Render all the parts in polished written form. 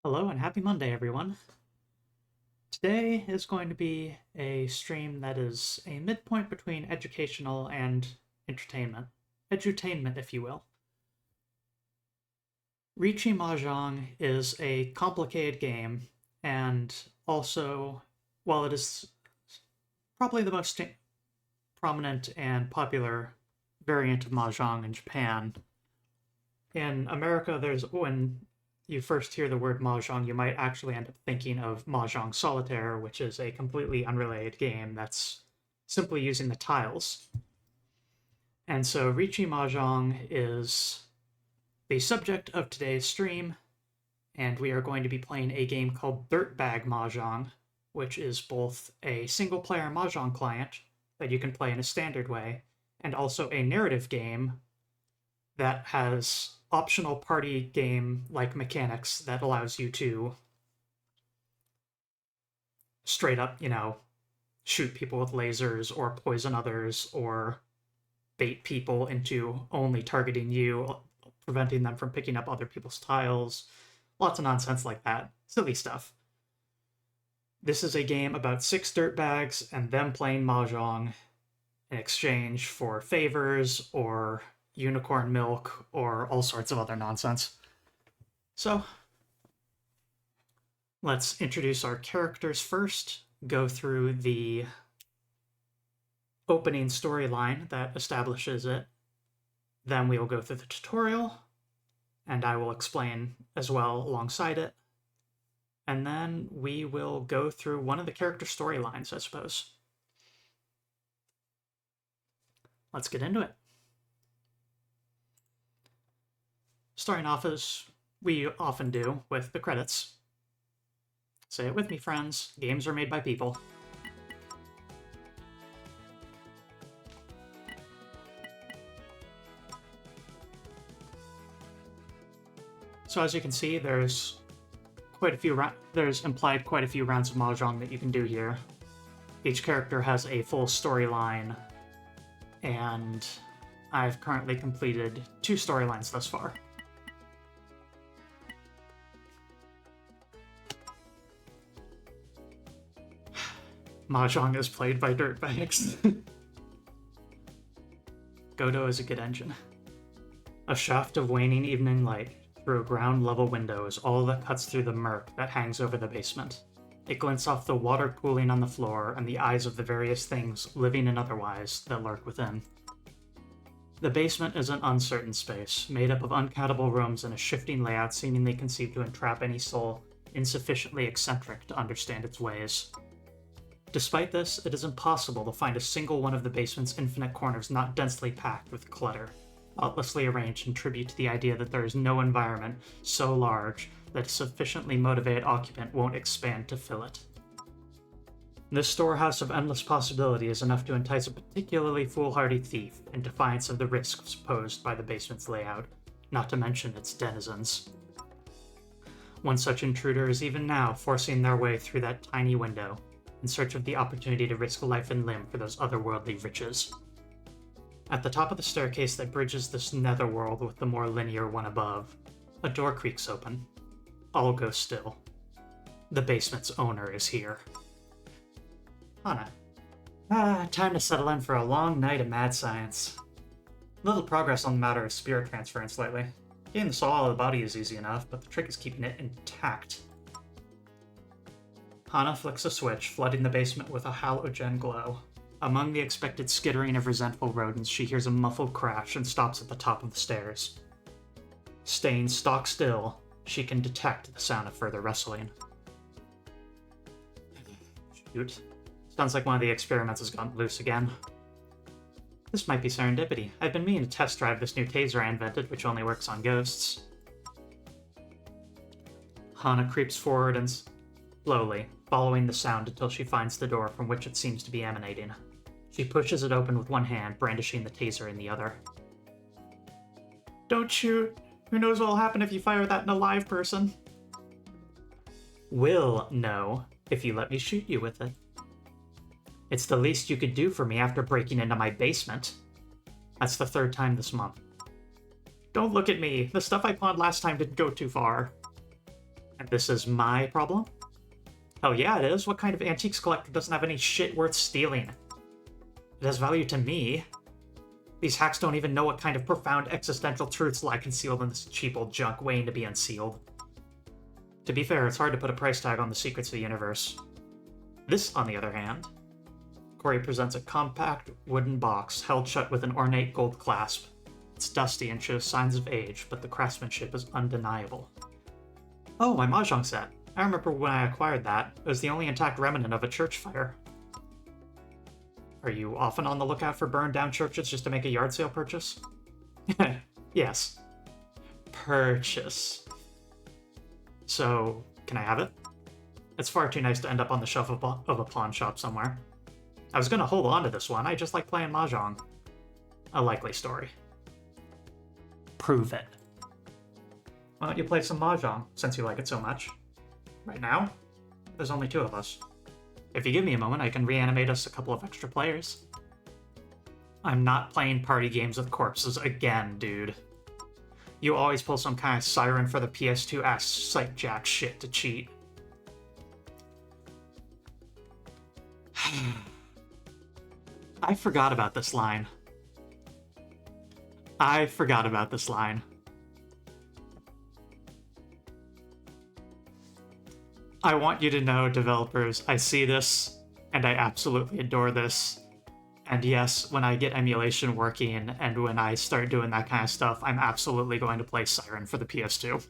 Hello and happy Monday, everyone. Today is going to be a stream that is a midpoint between educational and entertainment. Edutainment, if you will. Riichi Mahjong is a complicated game, and also, while it is probably the most prominent and popular variant of Mahjong in Japan, in America, when you first hear the word Mahjong, you might actually end up thinking of Mahjong Solitaire, which is a completely unrelated game that's simply using the tiles. And so Riichi Mahjong is the subject of today's stream, and we are going to be playing a game called Dirtbag Mahjong, which is both a single-player Mahjong client that you can play in a standard way, and also a narrative game that has optional party game like mechanics that allows you to straight up, shoot people with lasers or poison others or bait people into only targeting you, preventing them from picking up other people's tiles. Lots of nonsense like that. Silly stuff. This is a game about 6 dirtbags and them playing Mahjong in exchange for favors or unicorn milk or all sorts of other nonsense. So, let's introduce our characters first, go through the opening storyline that establishes it. Then we will go through the tutorial, and I will explain as well alongside it. And then we will go through one of the character storylines, I suppose. Let's get into it. Starting off as we often do with the credits. Say it with me, friends. Games are made by people. So as you can see, there's implied quite a few rounds of Mahjong that you can do here. Each character has a full storyline, and I've currently completed 2 storylines thus far. Mahjong is played by dirtbags. Godot is a good engine. A shaft of waning evening light through a ground-level window is all that cuts through the murk that hangs over the basement. It glints off the water pooling on the floor and the eyes of the various things, living and otherwise, that lurk within. The basement is an uncertain space, made up of uncountable rooms and a shifting layout seemingly conceived to entrap any soul insufficiently eccentric to understand its ways. Despite this, it is impossible to find a single one of the basement's infinite corners not densely packed with clutter, thoughtlessly arranged in tribute to the idea that there is no environment so large that a sufficiently motivated occupant won't expand to fill it. This storehouse of endless possibility is enough to entice a particularly foolhardy thief in defiance of the risks posed by the basement's layout, not to mention its denizens. One such intruder is even now forcing their way through that tiny window, in search of the opportunity to risk life and limb for those otherworldly riches. At the top of the staircase that bridges this netherworld with the more linear one above, a door creaks open. All goes still. The basement's owner is here. Hana. Time to settle in for a long night of mad science. Little progress on the matter of spirit transference lately. Getting the soul out of the body is easy enough, but the trick is keeping it intact. Hana flicks a switch, flooding the basement with a halogen glow. Among the expected skittering of resentful rodents, she hears a muffled crash and stops at the top of the stairs. Staying stock still, she can detect the sound of further wrestling. Shoot. Sounds like one of the experiments has gotten loose again. This might be serendipity. I've been meaning to test drive this new taser I invented, which only works on ghosts. Hana creeps forward and slowly, following the sound until she finds the door from which it seems to be emanating. She pushes it open with one hand, brandishing the taser in the other. Don't shoot! Who knows what'll happen if you fire that in a live person? Will know, if you let me shoot you with it. It's the least you could do for me after breaking into my basement. That's the 3rd time this month. Don't look at me! The stuff I pawned last time didn't go too far. And this is my problem? Hell yeah, it is. What kind of antiques collector doesn't have any shit worth stealing? It has value to me. These hacks don't even know what kind of profound existential truths lie concealed in this cheap old junk waiting to be unsealed. To be fair, it's hard to put a price tag on the secrets of the universe. This, on the other hand, Corey presents a compact wooden box held shut with an ornate gold clasp. It's dusty and shows signs of age, but the craftsmanship is undeniable. Oh, my Mahjong set. I remember when I acquired that. It was the only intact remnant of a church fire. Are you often on the lookout for burned down churches just to make a yard sale purchase? Yes. Purchase. So, can I have it? It's far too nice to end up on the shelf of a pawn shop somewhere. I was gonna hold on to this one, I just like playing Mahjong. A likely story. Prove it. Why don't you play some Mahjong, since you like it so much? Right now? There's only 2 of us. If you give me a moment, I can reanimate us a couple of extra players. I'm not playing party games with corpses again, dude. You always pull some kind of siren for the PS2 ass sight jack shit to cheat. I forgot about this line. I forgot about this line. I want you to know, developers, I see this, and I absolutely adore this. And yes, when I get emulation working, and when I start doing that kind of stuff, I'm absolutely going to play Siren for the PS2.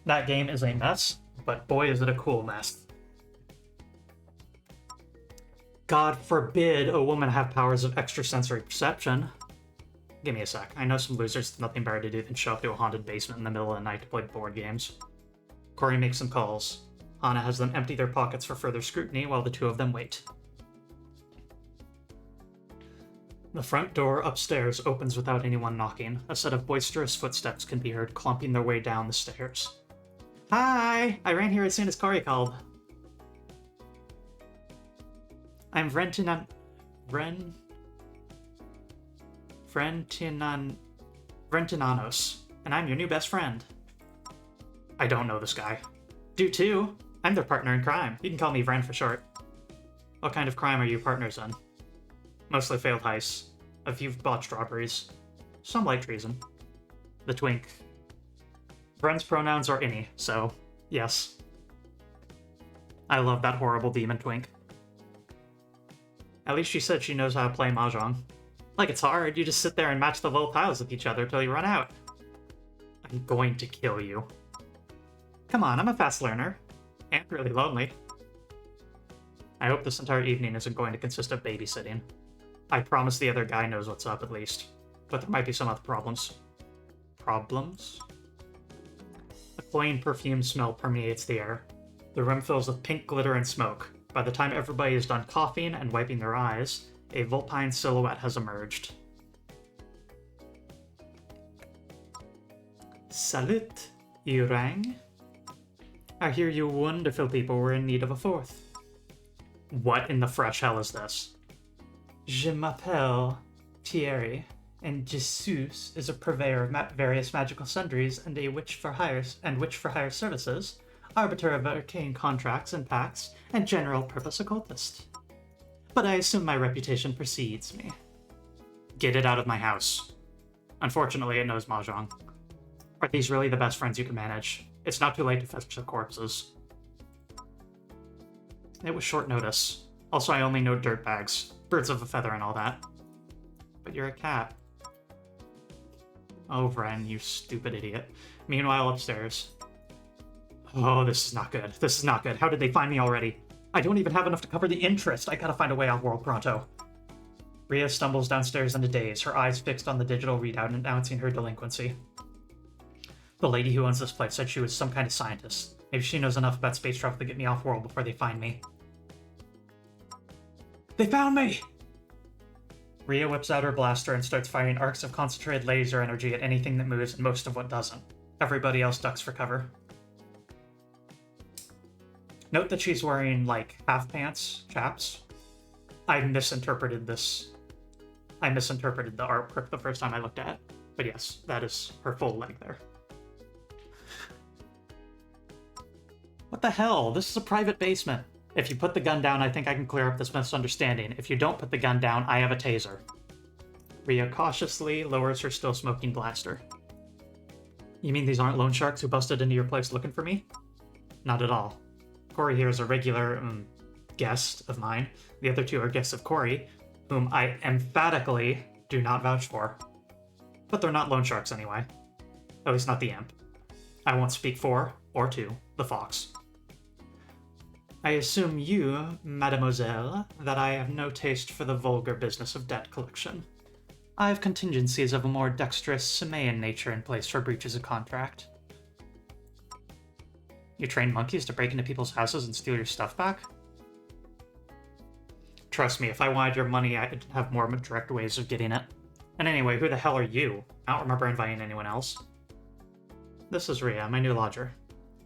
That game is a mess, but boy is it a cool mess. God forbid a woman have powers of extrasensory perception. Give me a sec. I know some losers with nothing better to do than show up to a haunted basement in the middle of the night to play board games. Corey makes some calls. Hana has them empty their pockets for further scrutiny while the 2 of them wait. The front door upstairs opens without anyone knocking. A set of boisterous footsteps can be heard clumping their way down the stairs. Hi! I ran here as soon as Corey called. I'm Vrentinanos, and I'm your new best friend. I don't know this guy. Do too. I'm their partner in crime. You can call me Vren for short. What kind of crime are you partners in? Mostly failed heists. A few botched robberies. Some light treason. The twink. Vren's pronouns are any, so yes. I love that horrible demon twink. At least she said she knows how to play Mahjong. Like it's hard, you just sit there and match the low piles with each other till you run out. I'm going to kill you. Come on, I'm a fast learner. And really lonely. I hope this entire evening isn't going to consist of babysitting. I promise the other guy knows what's up at least. But there might be some other problems. Problems? A cloying perfume smell permeates the air. The room fills with pink glitter and smoke. By the time everybody is done coughing and wiping their eyes, a vulpine silhouette has emerged. Salut, you rang? I hear you wonderful people were in need of a 4th. What in the fresh hell is this? Je m'appelle Thierry, and Jesus is a purveyor of various magical sundries and a witch for hire services, arbiter of arcane contracts and pacts, and general purpose occultist. But I assume my reputation precedes me. Get it out of my house. Unfortunately, it knows Mahjong. Are these really the best friends you can manage? It's not too late to fetch the corpses. It was short notice. Also, I only know dirtbags, birds of a feather and all that. But you're a cat. Oh, Vren, you stupid idiot. Meanwhile, upstairs. Oh, this is not good. This is not good. How did they find me already? I don't even have enough to cover the interest. I gotta find a way off-world pronto. Rhea stumbles downstairs in a daze, her eyes fixed on the digital readout announcing her delinquency. The lady who owns this place said she was some kind of scientist. Maybe she knows enough about space travel to get me off-world before they find me. They found me! Rhea whips out her blaster and starts firing arcs of concentrated laser energy at anything that moves and most of what doesn't. Everybody else ducks for cover. Note that she's wearing, like, half pants, chaps. I misinterpreted this. I misinterpreted the artwork the first time I looked at it. But yes, that is her full leg there. What the hell? This is a private basement. If you put the gun down, I think I can clear up this misunderstanding. If you don't put the gun down, I have a taser. Rhea cautiously lowers her still smoking blaster. You mean these aren't loan sharks who busted into your place looking for me? Not at all. Corey here is a regular guest of mine. The other two are guests of Corey, whom I emphatically do not vouch for. But they're not loan sharks anyway. At least not the imp. I won't speak for, or to, the fox. I assume you, mademoiselle, that I have no taste for the vulgar business of debt collection. I have contingencies of a more dexterous Samaean nature in place for breaches of contract. You train monkeys to break into people's houses and steal your stuff back? Trust me, if I wanted your money, I'd have more direct ways of getting it. And anyway, who the hell are you? I don't remember inviting anyone else. This is Rhea, my new lodger.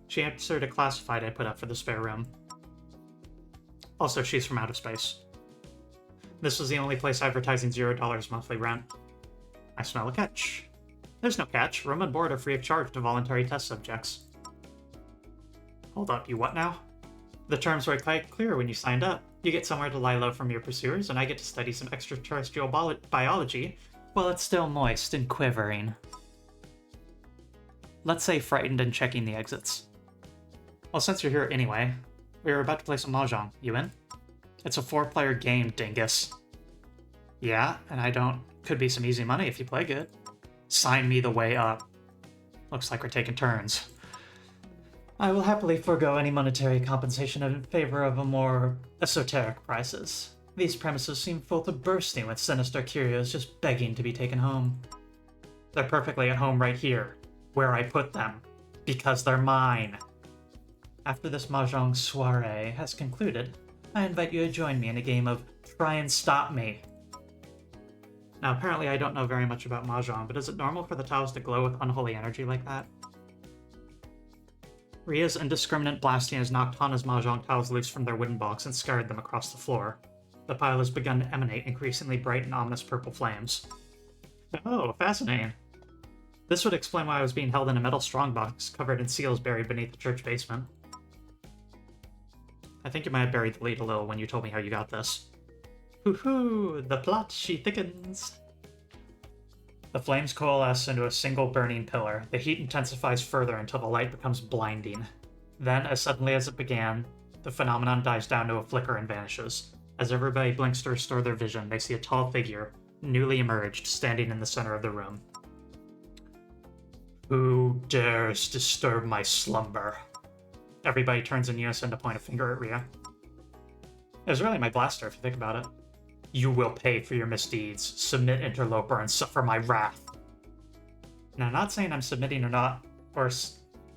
She answered a classified I put up for the spare room. Also, she's from outer space. This was the only place advertising $0 monthly rent. I smell a catch. There's no catch. Room and board are free of charge to voluntary test subjects. Hold up, you what now? The terms were quite clear when you signed up. You get somewhere to lie low from your pursuers, and I get to study some extraterrestrial biology while it's still moist and quivering. Let's say frightened and checking the exits. Well, since you're here anyway, we were about to play some Mahjong. You in? It's a 4-player game, dingus. Yeah, and could be some easy money if you play good. Sign me the way up. Looks like we're taking turns. I will happily forego any monetary compensation in favor of a more esoteric prices. These premises seem full to bursting with sinister curios just begging to be taken home. They're perfectly at home right here, where I put them, because they're mine. After this Mahjong soiree has concluded, I invite you to join me in a game of Try and Stop Me. Now, apparently I don't know very much about Mahjong, but is it normal for the tiles to glow with unholy energy like that? Rhea's indiscriminate blasting has knocked Hana's Mahjong tiles loose from their wooden box and scattered them across the floor. The pile has begun to emanate increasingly bright and ominous purple flames. Oh, fascinating. This would explain why I was being held in a metal strongbox covered in seals buried beneath the church basement. I think you might have buried the lead a little when you told me how you got this. Hoo-hoo! The plot, she thickens! The flames coalesce into a single burning pillar. The heat intensifies further until the light becomes blinding. Then, as suddenly as it began, the phenomenon dies down to a flicker and vanishes. As everybody blinks to restore their vision, they see a tall figure, newly emerged, standing in the center of the room. Who dares disturb my slumber? Everybody turns in unison to point a finger at Rhea. It was really my blaster, if you think about it. You will pay for your misdeeds. Submit, interloper, and suffer my wrath. Now, not saying I'm submitting or not,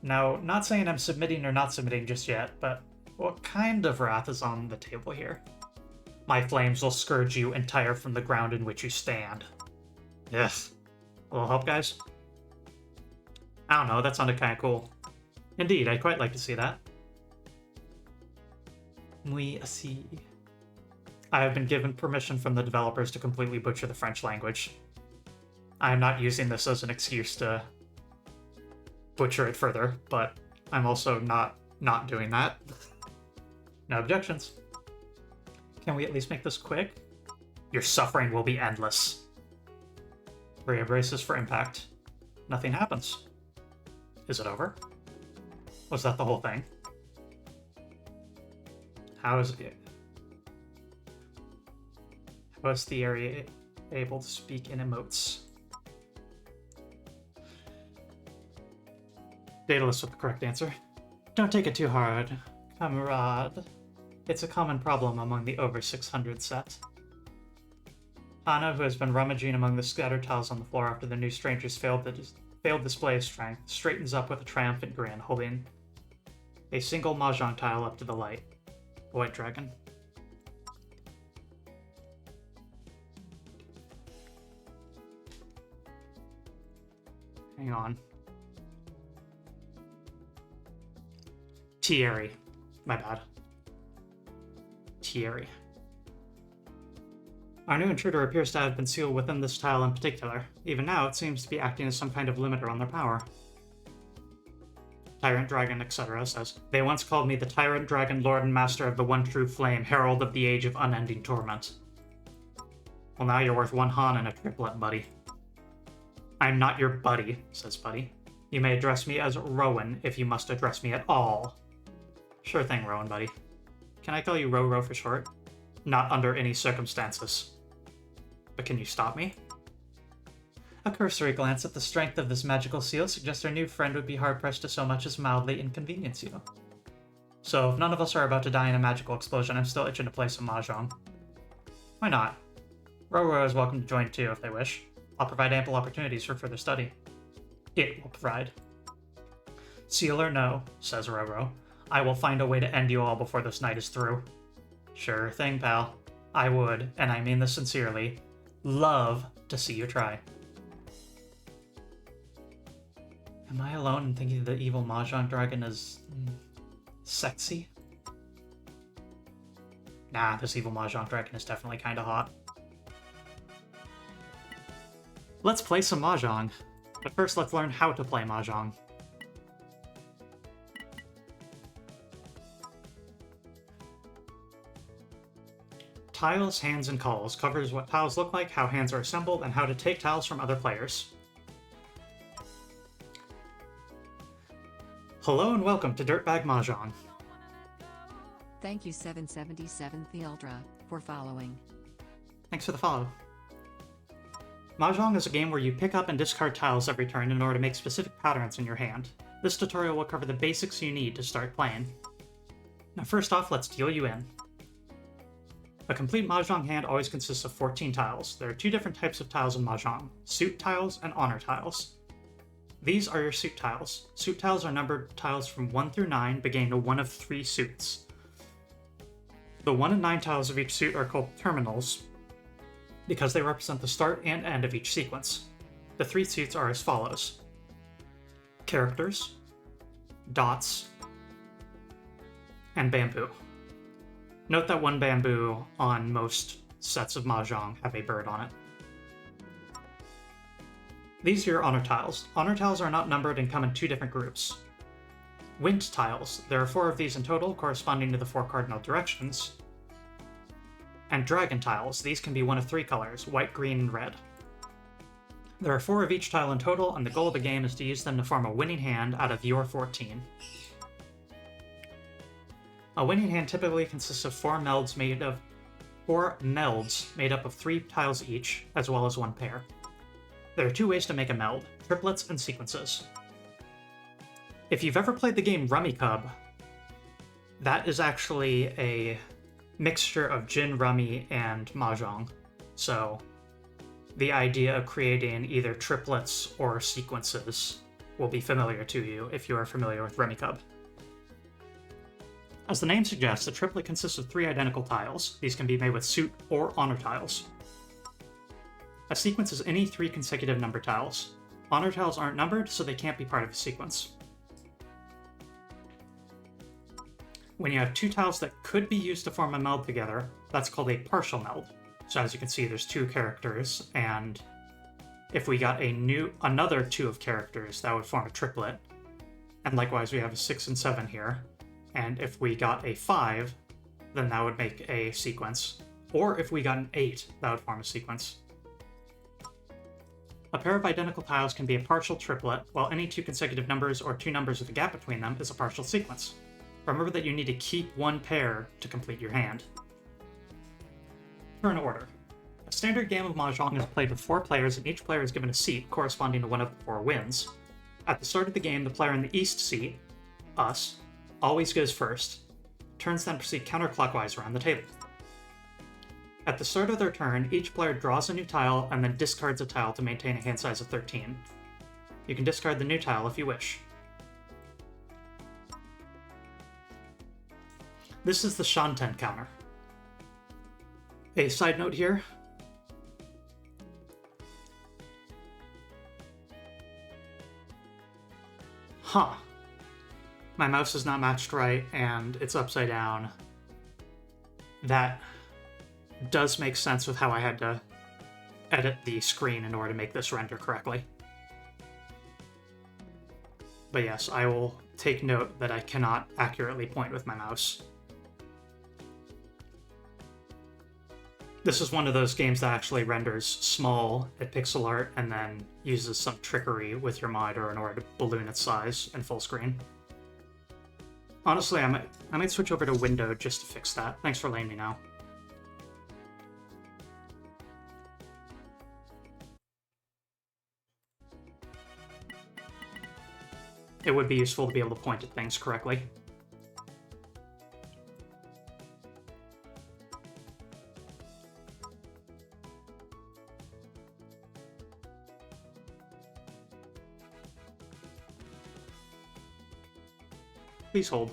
not saying I'm submitting or not submitting just yet, but what kind of wrath is on the table here? My flames will scourge you entire from the ground in which you stand. Ugh. A little help, guys? I don't know, that sounded kind of cool. Indeed, I'd quite like to see that. Oui, si. I have been given permission from the developers to completely butcher the French language. I am not using this as an excuse to butcher it further, but I'm also not doing that. No objections. Can we at least make this quick? Your suffering will be endless. Rhea braces for impact. Nothing happens. Is it over? Was that the whole thing? How is the area able to speak in emotes? Daedalus with the correct answer. Don't take it too hard, camarade. It's a common problem among the over 600 set. Hana, who has been rummaging among the scattered tiles on the floor after the new strangers failed display of strength, straightens up with a triumphant grin, holding a single Mahjong tile up to the light. The white dragon. Hang on. Thierry. My bad. Thierry. Our new intruder appears to have been sealed within this tile in particular. Even now, it seems to be acting as some kind of limiter on their power. Tyrant Dragon, etc. says, "They once called me the Tyrant Dragon, Lord and Master of the One True Flame, Herald of the Age of Unending Torment." Well, now you're worth 1 Han and a triplet, buddy. "I'm not your buddy," says Buddy. "You may address me as Rowan if you must address me at all." "Sure thing, Rowan, buddy. Can I call you Ro for short?" "Not under any circumstances." "But can you stop me?" A cursory glance at the strength of this magical seal suggests our new friend would be hard-pressed to so much as mildly inconvenience you. So, if none of us are about to die in a magical explosion, I'm still itching to play some Mahjong. Why not? Ro is welcome to join too if they wish. I'll provide ample opportunities for further study. It will provide. "Seal or no," says Ro, "I will find a way to end you all before this night is through." "Sure thing, pal. I would, and I mean this sincerely, love to see you try." Am I alone in thinking the evil Mahjong dragon is sexy? Nah, this evil Mahjong dragon is definitely kinda hot. Let's play some Mahjong. But first, let's learn how to play Mahjong. Tiles, Hands, and Calls covers what tiles look like, how hands are assembled, and how to take tiles from other players. Hello and welcome to Dirtbag Mahjong. Thank you 777 Thealdra for following. Thanks for the follow. Mahjong is a game where you pick up and discard tiles every turn in order to make specific patterns in your hand. This tutorial will cover the basics you need to start playing. Now first off, let's deal you in. A complete Mahjong hand always consists of 14 tiles. There are 2 different types of tiles in Mahjong, suit tiles and honor tiles. These are your suit tiles. Suit tiles are numbered tiles from 1 through 9, beginning to one of 3 suits. The 1 and 9 tiles of each suit are called terminals because they represent the start and end of each sequence. The 3 suits are as follows: characters, dots, and bamboo. Note that 1 bamboo on most sets of Mahjong have a bird on it. These are your honor tiles. Honor tiles are not numbered and come in 2 different groups. Wind tiles. There are 4 of these in total, corresponding to the 4 cardinal directions. And dragon tiles. These can be one of 3 colors, white, green, and red. There are 4 of each tile in total, and the goal of the game is to use them to form a winning hand out of your 14. A winning hand typically consists of 4 melds made up of 3 tiles each, as well as 1 pair. There are 2 ways to make a meld: triplets and sequences. If you've ever played the game Rummikub, that is actually a mixture of Gin Rummy and Mahjong. So the idea of creating either triplets or sequences will be familiar to you if you are familiar with Rummikub. As the name suggests, a triplet consists of 3 identical tiles. These can be made with suit or honor tiles. A sequence is any 3 consecutive number tiles. Honor tiles aren't numbered, so they can't be part of a sequence. When you have 2 tiles that could be used to form a meld together, that's called a partial meld. So as you can see, there's 2 characters, and if we got another 2 of characters, that would form a triplet. And likewise, we have a 6 and 7 here. And if we got a 5, then that would make a sequence. Or if we got an 8, that would form a sequence. A pair of identical tiles can be a partial triplet, while any 2 consecutive numbers or 2 numbers with a gap between them is a partial sequence. Remember that you need to keep 1 pair to complete your hand. Turn order. A standard game of Mahjong is played with 4 players, and each player is given a seat corresponding to one of the 4 wins. At the start of the game, the player in the east seat, us, always goes first. Turns then proceed counterclockwise around the table. At the start of their turn, each player draws a new tile and then discards a tile to maintain a hand size of 13. You can discard the new tile if you wish. This is the Shanten counter. A side note here. Huh. My mouse is not matched right, and it's upside down. That does make sense with how I had to edit the screen in order to make this render correctly. But yes, I will take note that I cannot accurately point with my mouse. This is one of those games that actually renders small at pixel art and then uses some trickery with your monitor in order to balloon its size in full screen. Honestly, I might switch over to Window just to fix that. Thanks for letting me know. It would be useful to be able to point at things correctly. Please hold.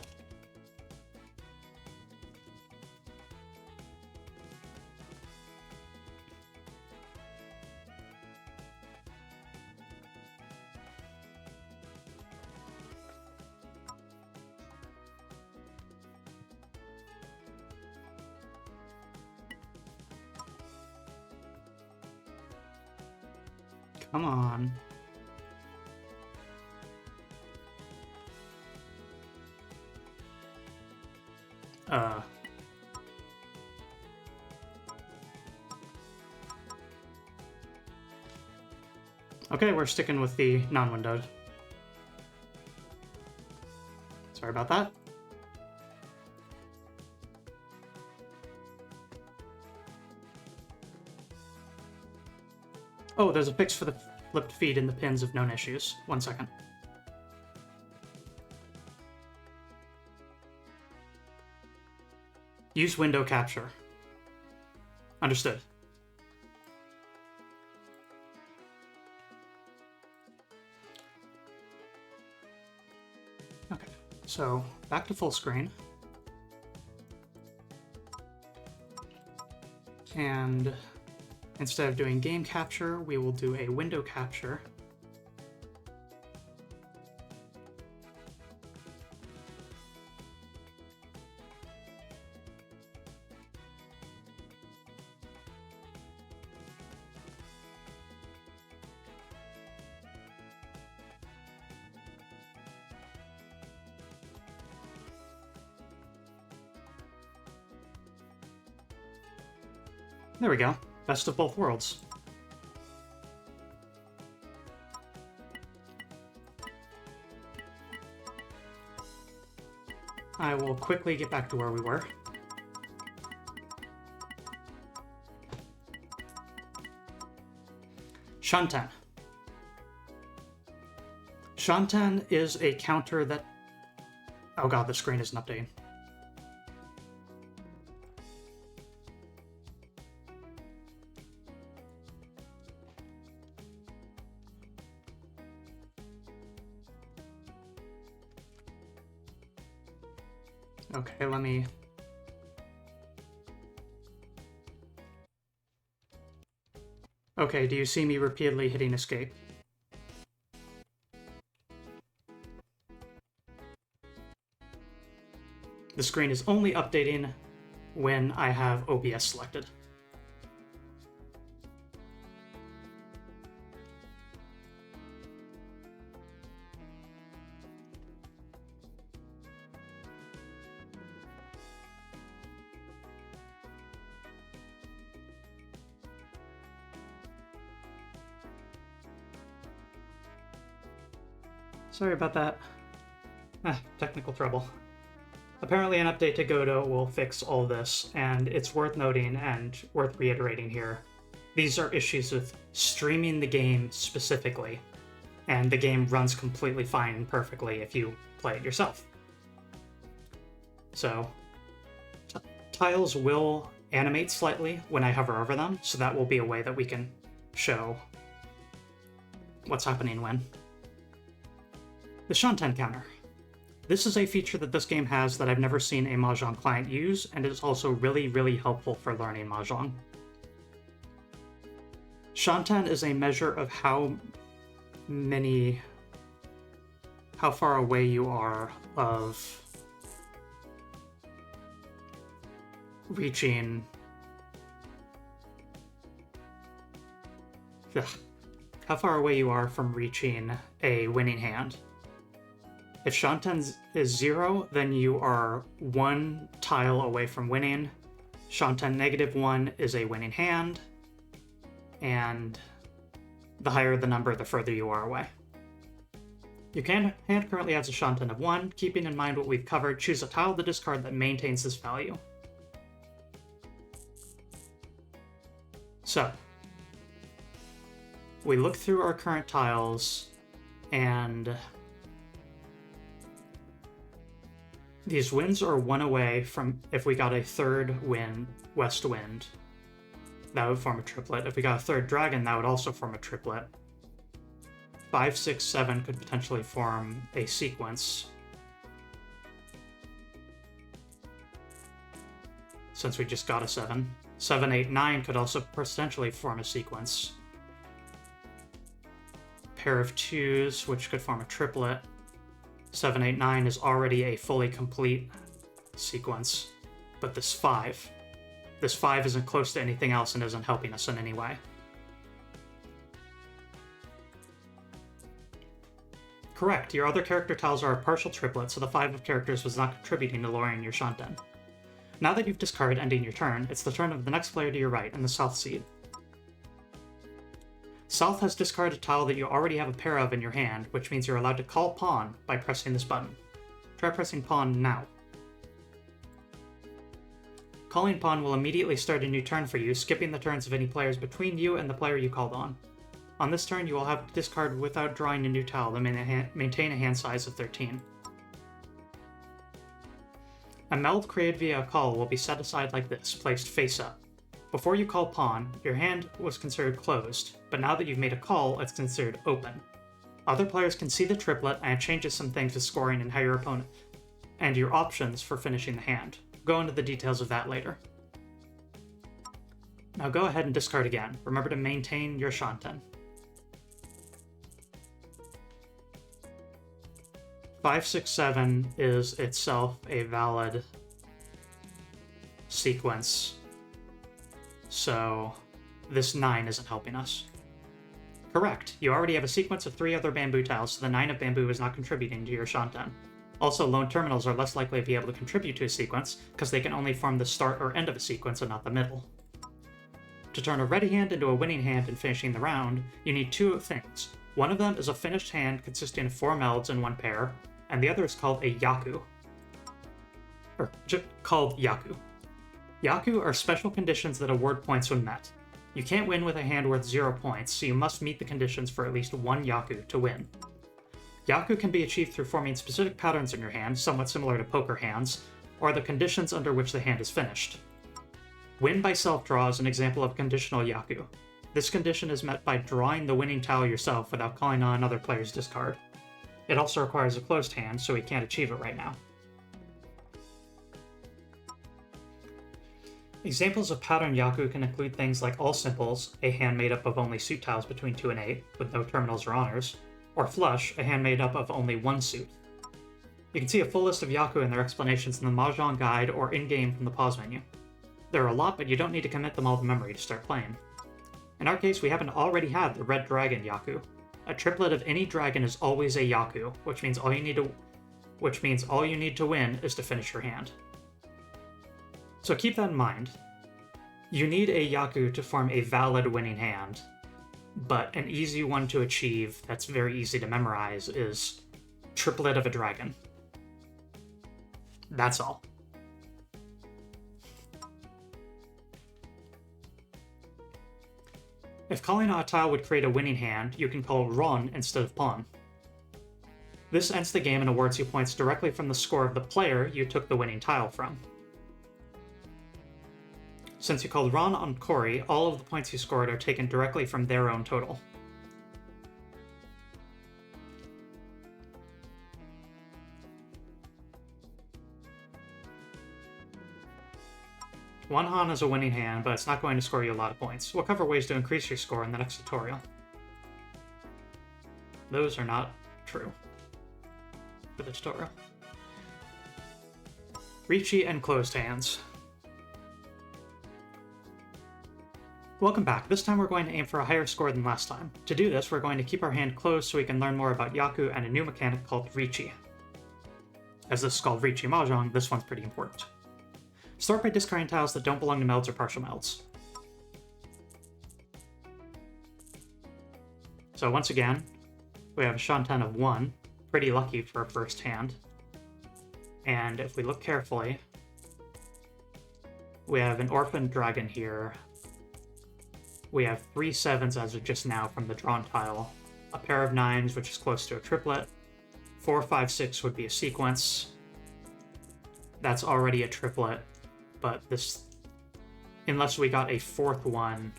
Come on. Okay, we're sticking with the non-windowed. Sorry about that. Oh, there's a fix for the flipped feed in the pins of known issues. 1 second. Use window capture. Understood. Okay, so back to full screen. And instead of doing game capture, we will do a window capture. There we go. Best of both worlds. I will quickly get back to where we were. Shanten. Shanten is a counter that... Oh god, the screen isn't updating. Okay, let me... Okay, do you see me repeatedly hitting escape? The screen is only updating when I have OBS selected. Sorry about that. Technical trouble. Apparently an update to Godot will fix all this, and it's worth noting and worth reiterating here. These are issues with streaming the game specifically, and the game runs completely fine and perfectly if you play it yourself. So, tiles will animate slightly when I hover over them, so that will be a way that we can show what's happening when. The Shanten counter. This is a feature that this game has that I've never seen a Mahjong client use, and it is also really, really helpful for learning Mahjong. Shanten is a measure of how far away you are of reaching Ugh. How far away you are from reaching a winning hand. If Shanten is 0, then you are 1 tile away from winning. Shanten -1 is a winning hand, and the higher the number, the further you are away. Your hand currently has a Shanten of 1. Keeping in mind what we've covered, choose a tile to discard that maintains this value. So, we look through our current tiles, and these winds are 1 away from, if we got a 3rd wind, west wind, that would form a triplet. If we got a 3rd dragon, that would also form a triplet. 5, 6, 7 could potentially form a sequence, since we just got a 7. 7, 8, 9 could also potentially form a sequence. Pair of 2s, which could form a triplet. 7, 8, 9 is already a fully complete sequence, but this 5 isn't close to anything else and isn't helping us in any way. Correct, your other character tiles are a partial triplet, so the 5 of characters was not contributing to lowering your Shanten. Now that you've discarded, ending your turn, it's the turn of the next player to your right in the South seed. South has discarded a tile that you already have a pair of in your hand, which means you're allowed to call pawn by pressing this button. Try pressing pawn now. Calling pawn will immediately start a new turn for you, skipping the turns of any players between you and the player you called on. On this turn, you will have to discard without drawing a new tile to maintain a hand size of 13. A meld created via a call will be set aside like this, placed face up. Before you call pawn, your hand was considered closed, but now that you've made a call, it's considered open. Other players can see the triplet, and it changes some things with scoring and how your opponent, and your options for finishing the hand. Go into the details of that later. Now go ahead and discard again. Remember to maintain your Shanten. 5, 6, 7 is itself a valid sequence, so this 9 isn't helping us. Correct, you already have a sequence of 3 other bamboo tiles, so the 9 of bamboo is not contributing to your Shanten. Also, lone terminals are less likely to be able to contribute to a sequence, because they can only form the start or end of a sequence and not the middle. To turn a ready hand into a winning hand and finishing the round, you need 2 things. One of them is a finished hand consisting of 4 melds in 1 pair, and the other is called a Yaku. Or just called Yaku. Yaku are special conditions that award points when met. You can't win with a hand worth 0 points, so you must meet the conditions for at least 1 Yaku to win. Yaku can be achieved through forming specific patterns in your hand, somewhat similar to poker hands, or the conditions under which the hand is finished. Win by self-draw is an example of conditional Yaku. This condition is met by drawing the winning tile yourself without calling on another player's discard. It also requires a closed hand, so we can't achieve it right now. Examples of pattern Yaku can include things like all simples, a hand made up of only suit tiles between 2 and 8, with no terminals or honors, or flush, a hand made up of only 1 suit. You can see a full list of Yaku and their explanations in the Mahjong guide or in-game from the pause menu. There are a lot, but you don't need to commit them all to memory to start playing. In our case, we happen to already have the Red Dragon Yaku. A triplet of any dragon is always a Yaku, which means all you need to win is to finish your hand. So keep that in mind. You need a Yaku to form a valid winning hand, but an easy one to achieve that's very easy to memorize is triplet of a dragon. That's all. If calling on a tile would create a winning hand, you can call Ron instead of pawn. This ends the game and awards you points directly from the score of the player you took the winning tile from. Since you called Ron on Cory, all of the points you scored are taken directly from their own total. One Han is a winning hand, but it's not going to score you a lot of points. We'll cover ways to increase your score in the next tutorial. Those are not true for the tutorial. Riichi and closed hands. Welcome back. This time we're going to aim for a higher score than last time. To do this, we're going to keep our hand closed so we can learn more about Yaku and a new mechanic called Riichi. As this is called Riichi Mahjong, this one's pretty important. Start by discarding tiles that don't belong to melds or partial melds. So once again, we have a Shanten of 1, pretty lucky for a first hand. And if we look carefully, we have an Orphan Dragon here. We have 3 7s as of just now from the drawn tile, a pair of 9s, which is close to a triplet, 4, 5, 6 would be a sequence. That's already a triplet, but this, unless we got a 4th one,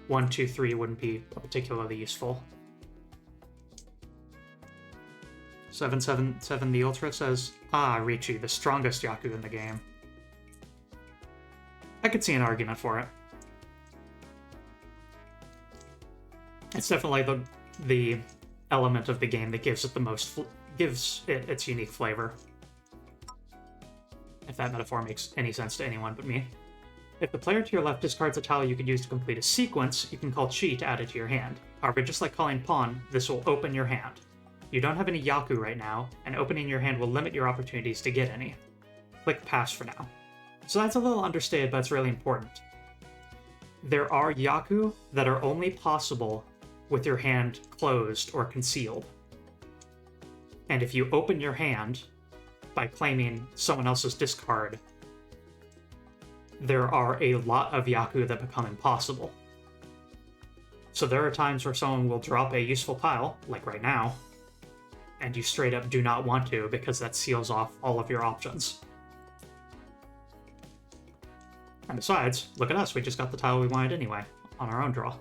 1, 2, 3 wouldn't be particularly useful. 777 the Ultra says, Riichi, the strongest Yaku in the game. I could see an argument for it. It's definitely the element of the game that gives it the most gives it its unique flavor. If that metaphor makes any sense to anyone but me. If the player to your left discards a tile you could use to complete a sequence, you can call Chi to add it to your hand. However, just like calling Pawn, this will open your hand. You don't have any Yaku right now, and opening your hand will limit your opportunities to get any. Click Pass for now. So that's a little understated, but it's really important. There are Yaku that are only possible with your hand closed or concealed. And if you open your hand by claiming someone else's discard, there are a lot of Yaku that become impossible. So there are times where someone will drop a useful tile, like right now, and you straight up do not want to because that seals off all of your options. And besides, look at us, we just got the tile we wanted anyway, on our own draw.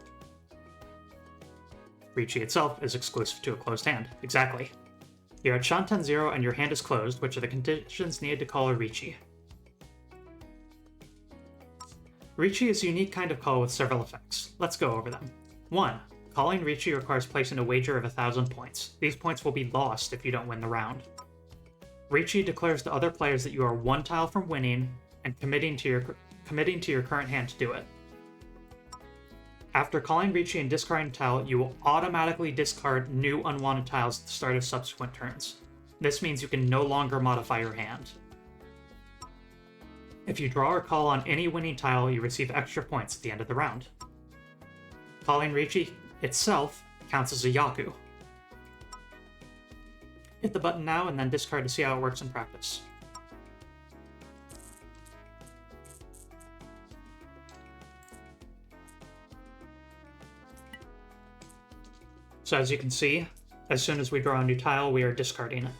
Riichi itself is exclusive to a closed hand. Exactly. You're at Shanten 0 and your hand is closed, which are the conditions needed to call a Riichi. Riichi is a unique kind of call with several effects. Let's go over them. 1. Calling Riichi requires placing a wager of 1,000 points. These points will be lost if you don't win the round. Riichi declares to other players that you are 1 tile from winning and committing to your current hand to do it. After calling Riichi and discarding a tile, you will automatically discard new unwanted tiles at the start of subsequent turns. This means you can no longer modify your hand. If you draw or call on any winning tile, you receive extra points at the end of the round. Calling Riichi itself counts as a Yaku. Hit the button now and then discard to see how it works in practice. So as you can see, as soon as we draw a new tile, we are discarding it.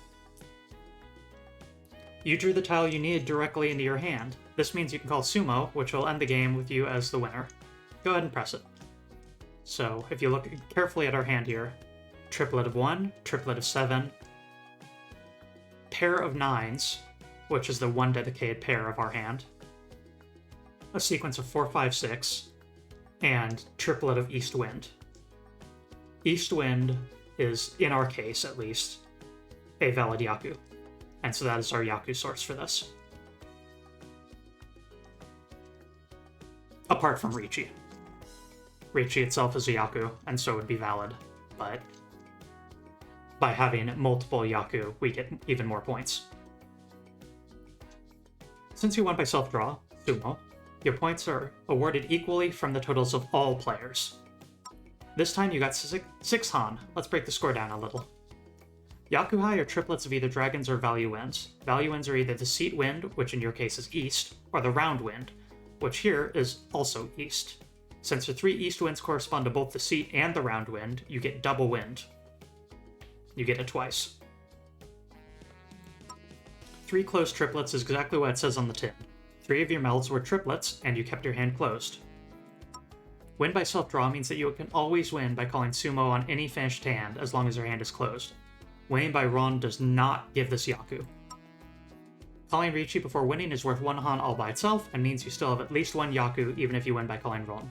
You drew the tile you needed directly into your hand. This means you can call Sumo, which will end the game with you as the winner. Go ahead and press it. So if you look carefully at our hand here, triplet of 1, triplet of 7, pair of 9s, which is the one dedicated pair of our hand, a sequence of 4, 5, 6, and triplet of East Wind. East Wind is, in our case at least, a valid Yaku, and so that is our Yaku source for this. Apart from Riichi. Riichi itself is a Yaku, and so would be valid, but by having multiple Yaku, we get even more points. Since you won by self-draw, Sumo, your points are awarded equally from the totals of all players. This time you got 6 Han. Let's break the score down a little. Yakuhai are triplets of either dragons or value winds. Value winds are either the seat wind, which in your case is east, or the round wind, which here is also east. Since the 3 east winds correspond to both the seat and the round wind, you get double wind. You get it twice. 3 closed triplets is exactly what it says on the tin. 3 of your melds were triplets, and you kept your hand closed. Win by self-draw means that you can always win by calling Sumo on any finished hand as long as your hand is closed. Winning by Ron does not give this Yaku. Calling Riichi before winning is worth 1 Han all by itself, and means you still have at least 1 Yaku even if you win by calling Ron.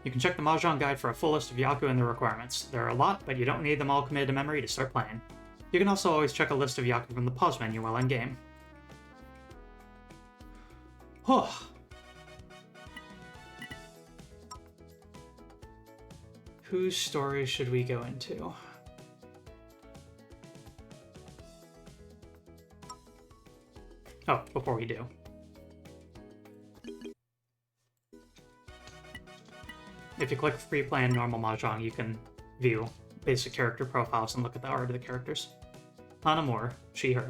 You can check the Mahjong guide for a full list of Yaku and their requirements. There are a lot, but you don't need them all committed to memory to start playing. You can also always check a list of Yaku from the pause menu while in game. Whose story should we go into? Oh, before we do. If you click free play and normal Mahjong, you can view basic character profiles and look at the art of the characters. Lana Moore, she, her.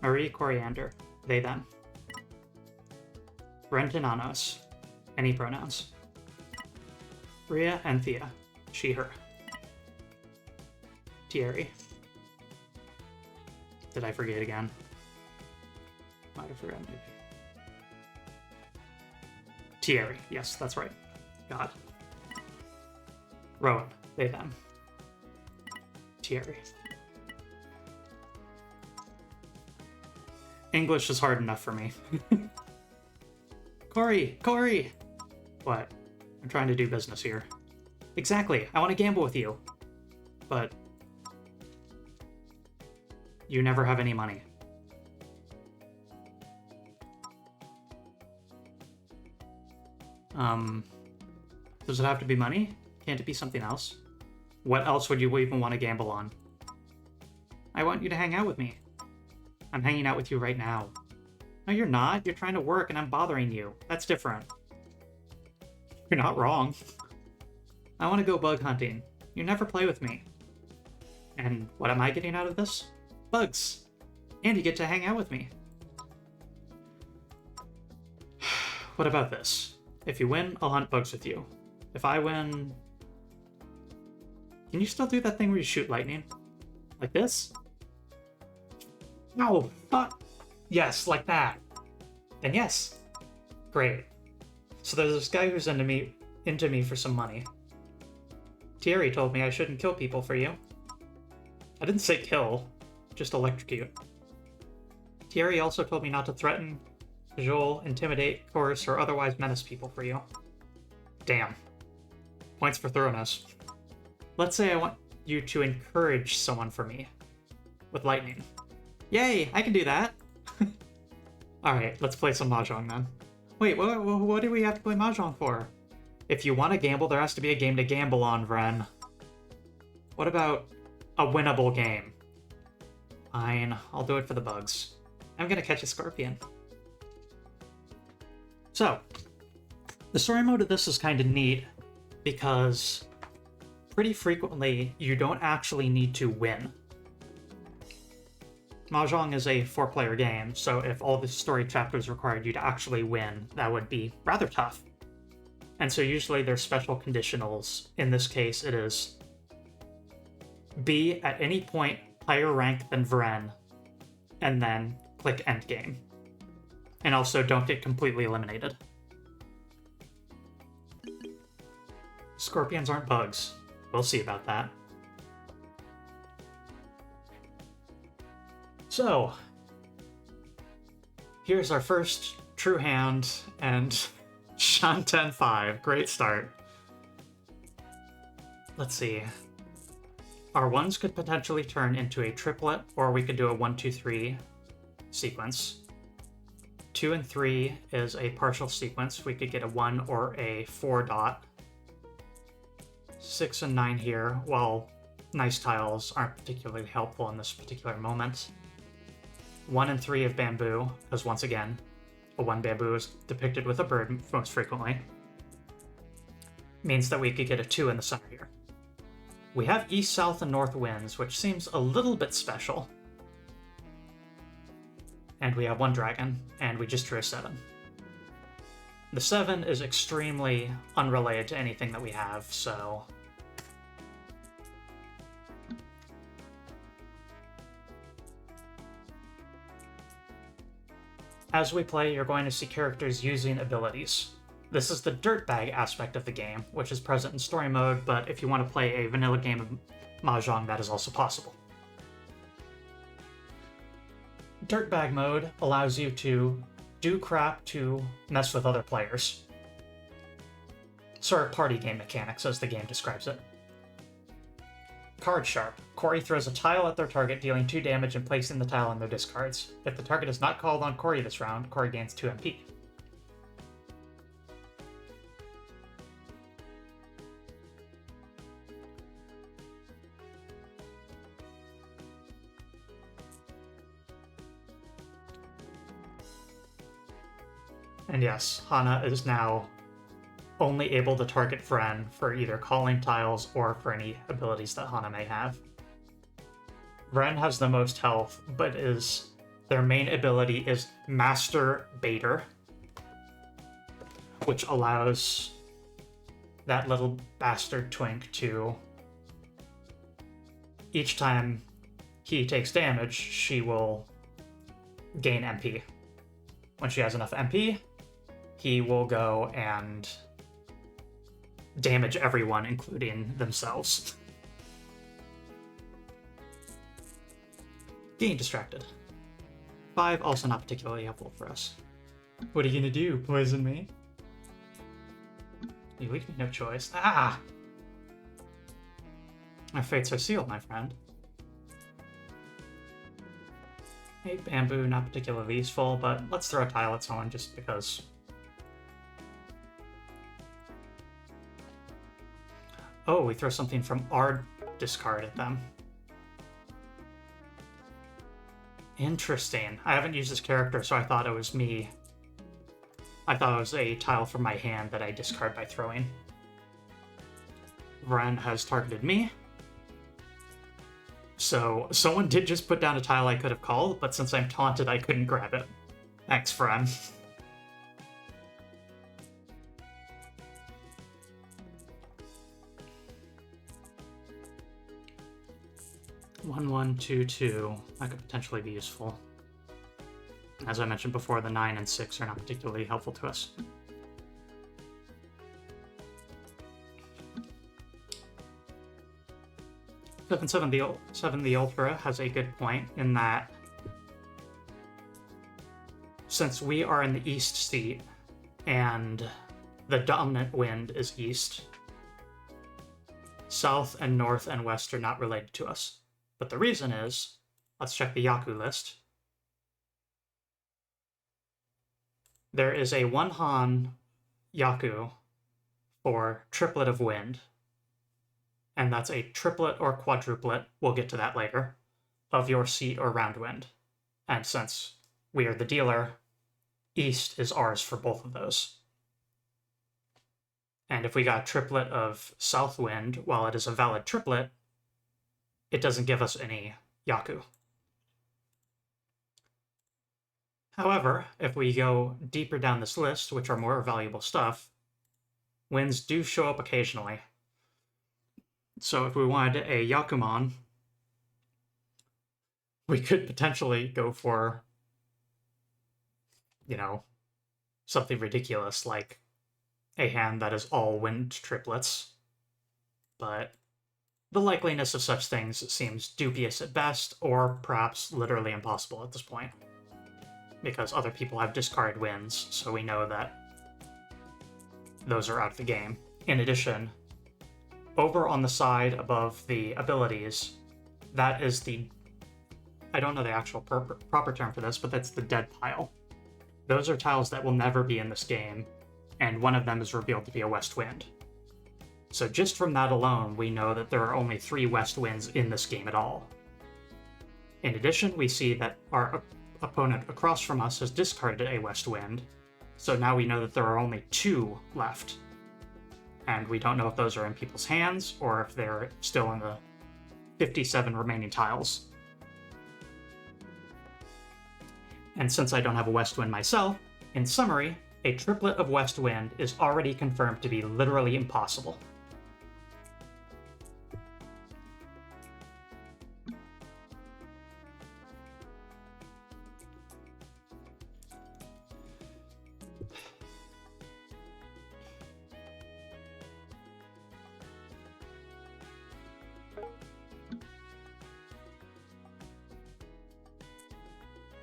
Marie Coriander, they, them. Brenton Anos, any pronouns. Rhea Anthea, she, her. Thierry. Did I forget again? Might have forgotten. Thierry, yes, that's right. God. Rowan, they, them. Thierry. English is hard enough for me. Corey! What? I'm trying to do business here. Exactly, I want to gamble with you. But you never have any money. Does it have to be money? Can't it be something else? What else would you even want to gamble on? I want you to hang out with me. I'm hanging out with you right now. No, you're not. You're trying to work and I'm bothering you. That's different. You're not wrong. I want to go bug hunting. You never play with me. And what am I getting out of this? Bugs. And you get to hang out with me. What about this? If you win, I'll hunt bugs with you. If I win... Can you still do that thing where you shoot lightning? Like this? No! Yes, like that. Then yes. Great. So there's this guy who's into me for some money. Thierry told me I shouldn't kill people for you. I didn't say kill, just electrocute. Thierry also told me not to threaten, cajole, intimidate, coerce, or otherwise menace people for you. Damn. Points for thoroughness. Let's say I want you to encourage someone for me. With lightning. Yay! I can do that! Alright, let's play some Mahjong then. Wait, what do we have to play Mahjong for? If you want to gamble, there has to be a game to gamble on, Vren. What about a winnable game? Fine, I'll do it for the bugs. I'm gonna catch a scorpion. So, the story mode of this is kind of neat because pretty frequently you don't actually need to win. Mahjong is a 4-player game, so if all the story chapters required you to actually win, that would be rather tough. And so usually there's special conditionals. In this case, it is be at any point higher rank than Vren, and then click end game. And also don't get completely eliminated. Scorpions aren't bugs. We'll see about that. So, here's our first true hand, and Shan 10-5. Great start. Let's see. Our ones could potentially turn into a triplet, or we could do a 1-2-3 sequence. 2 and 3 is a partial sequence. We could get a 1 or a 4 dot. 6 and 9 here, while nice tiles aren't particularly helpful in this particular moment. 1 and 3 of bamboo, as once again, a 1 bamboo is depicted with a bird most frequently. Means that we could get a 2 in the center here. We have east, south, and north winds, which seems a little bit special. And we have 1 dragon, and we just drew a 7. The 7 is extremely unrelated to anything that we have, so... As we play, you're going to see characters using abilities. This is the Dirtbag aspect of the game, which is present in story mode, but if you want to play a vanilla game of Mahjong, that is also possible. Dirtbag mode allows you to do crap to mess with other players. Sort of party game mechanics, as the game describes it. Card Sharp. Corey throws a tile at their target, dealing 2 damage and placing the tile in their discards. If the target is not called on Corey this round, Corey gains 2 MP. And yes, Hana is now only able to target Vren for either calling tiles or for any abilities that Hana may have. Vren has the most health, but their main ability is Master Baiter, which allows that little bastard twink to, each time he takes damage, she will gain MP. When she has enough MP, he will go and damage everyone, including themselves. Getting distracted. 5, also not particularly helpful for us. What are you gonna do, poison me? You leave me no choice. Ah! Our fates are sealed, my friend. Hey, bamboo, not particularly useful, but let's throw a tile at someone just because. Oh, we throw something from our discard at them. Interesting. I haven't used this character, so I thought it was me. I thought it was a tile from my hand that I discard by throwing. Vren has targeted me. So someone did just put down a tile I could have called, but since I'm taunted, I couldn't grab it. Thanks, Vren. One, 1, 2, 2. That could potentially be useful. As I mentioned before, the 9 and 6 are not particularly helpful to us. Seven, the Ultra has a good point in that since we are in the east seat and the dominant wind is east, south and north and west are not related to us. But the reason is, let's check the Yaku list. There is a 1 Han Yaku for Triplet of Wind, and that's a triplet or quadruplet, we'll get to that later, of your seat or round wind. And since we are the dealer, east is ours for both of those. And if we got a triplet of south wind, while it is a valid triplet, it doesn't give us any Yaku. However, if we go deeper down this list, which are more valuable stuff, winds do show up occasionally. So if we wanted a Yakumon, we could potentially go for, something ridiculous like a hand that is all wind triplets. But the likeliness of such things seems dubious at best, or perhaps literally impossible at this point. Because other people have discarded winds, so we know that those are out of the game. In addition, over on the side above the abilities, that is the... I don't know the actual proper term for this, but that's the dead pile. Those are tiles that will never be in this game, and one of them is revealed to be a west wind. So just from that alone, we know that there are only 3 west winds in this game at all. In addition, we see that our opponent across from us has discarded a west wind, so now we know that there are only 2 left. And we don't know if those are in people's hands, or if they're still in the 57 remaining tiles. And since I don't have a west wind myself, in summary, a triplet of west wind is already confirmed to be literally impossible.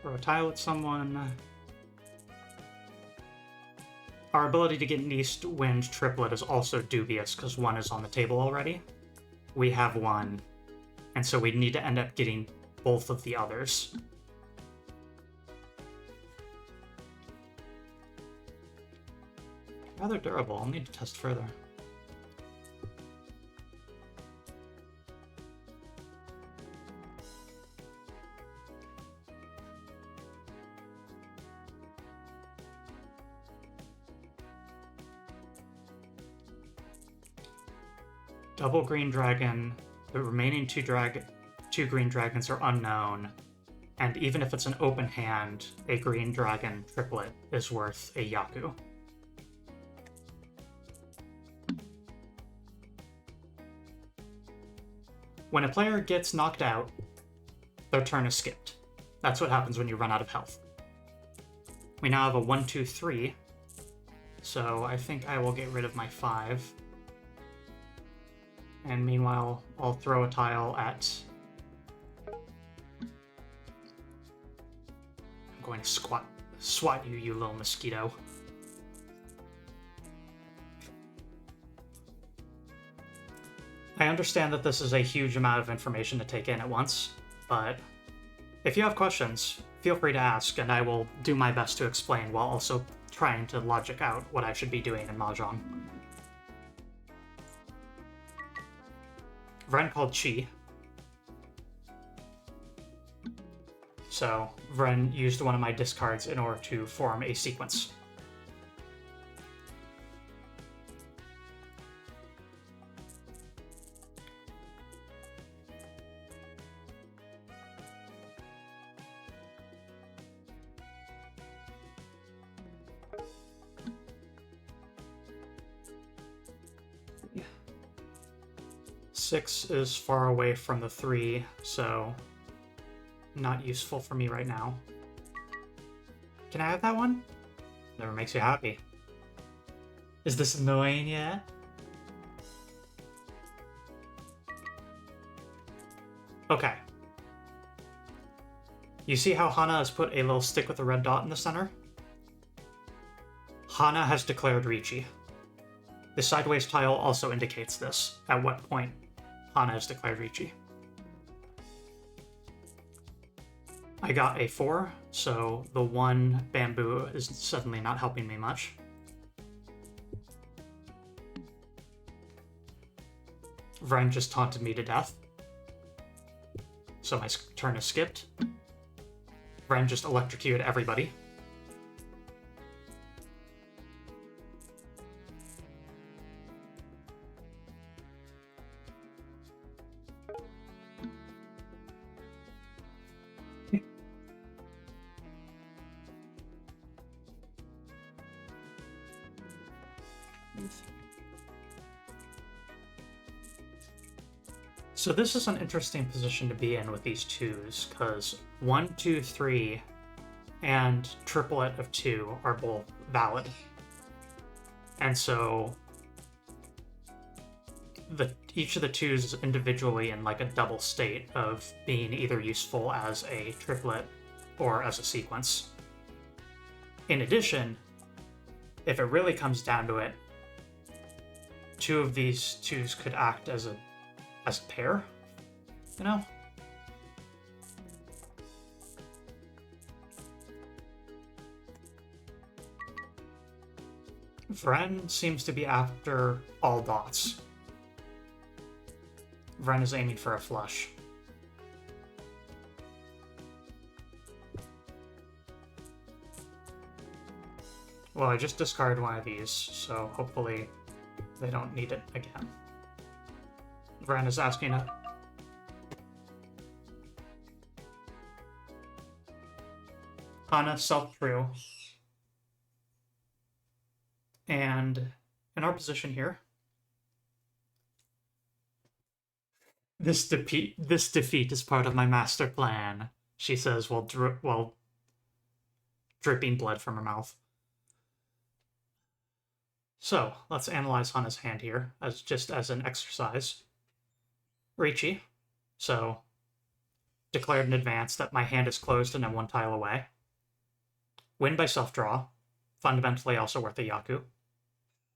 Throw a tile at someone. Our ability to get an east wind triplet is also dubious because 1 is on the table already. We have 1, and so we'd need to end up getting both of the others. Rather durable. I'll need to test further. double green dragon, the remaining two green dragons are unknown, and even if it's an open hand, a green dragon triplet is worth a Yaku. When a player gets knocked out, their turn is skipped. That's what happens when you run out of health. We now have a 1, 2, 3, so I think I will get rid of my 5. And meanwhile, I'll throw a tile at... I'm going to swat you, you little mosquito. I understand that this is a huge amount of information to take in at once, but if you have questions, feel free to ask, and I will do my best to explain while also trying to logic out what I should be doing in Mahjong. Vren called Chi. So Vren used one of my discards in order to form a sequence. Six is far away from the 3, so not useful for me right now. Can I have that one? Never makes you happy. Is this annoying yet? Okay. You see how Hana has put a little stick with a red dot in the center? Hana has declared Riichi. The sideways tile also indicates this, at what point Hana has declared Riichi. I got a 4, so the 1 bamboo is suddenly not helping me much. Vren just taunted me to death, so my turn is skipped. Vren just electrocuted everybody. So this is an interesting position to be in with these 2s, because 1, 2, 3 and triplet of 2 are both valid. And so each of the 2s is individually in like a double state of being either useful as a triplet or as a sequence. In addition, if it really comes down to it, 2 of these 2s could act as a pair, you know? Vren seems to be after all dots. Vren is aiming for a flush. Well, I just discarded one of these, so hopefully they don't need it again. Vren is asking it. Hana self-true. And in our position here, this defeat is part of my master plan, she says while dripping blood from her mouth. So let's analyze Hana's hand here just as an exercise. Riichi, so declared in advance that my hand is closed and I'm 1 tile away. Win by self-draw, fundamentally also worth a Yaku.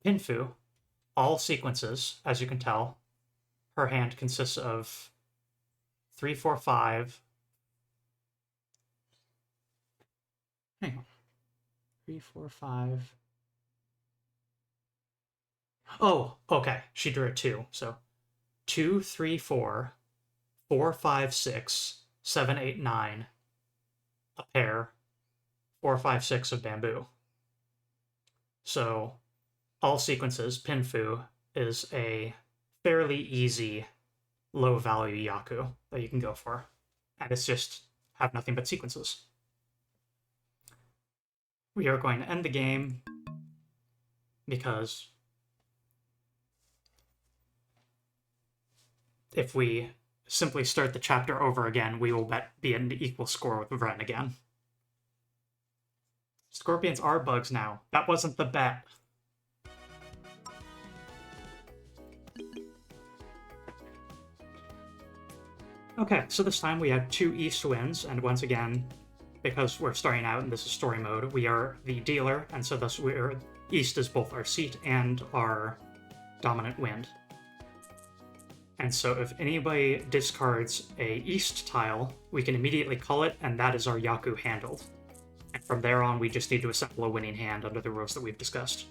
Pinfu, all sequences, as you can tell, her hand consists of 3, 4, 5. Hang on. 3, 4, 5. Oh, okay. She drew a 2, so 2, 3, 4, 4, 5, 6, 7, 8, 9, a pair, 4, 5, 6 of bamboo. So all sequences, Pinfu is a fairly easy low value Yaku that you can go for. And it's just have nothing but sequences. We are going to end the game because if we simply start the chapter over again, we will be at an equal score with Vren again. Scorpions are bugs now. That wasn't the bet. Okay, so this time we have 2 east winds, and once again, because we're starting out and this is story mode, we are the dealer, and so thus east is both our seat and our dominant wind. And so if anybody discards a east tile, we can immediately call it, and that is our Yaku handled. And from there on, we just need to assemble a winning hand under the rules that we've discussed.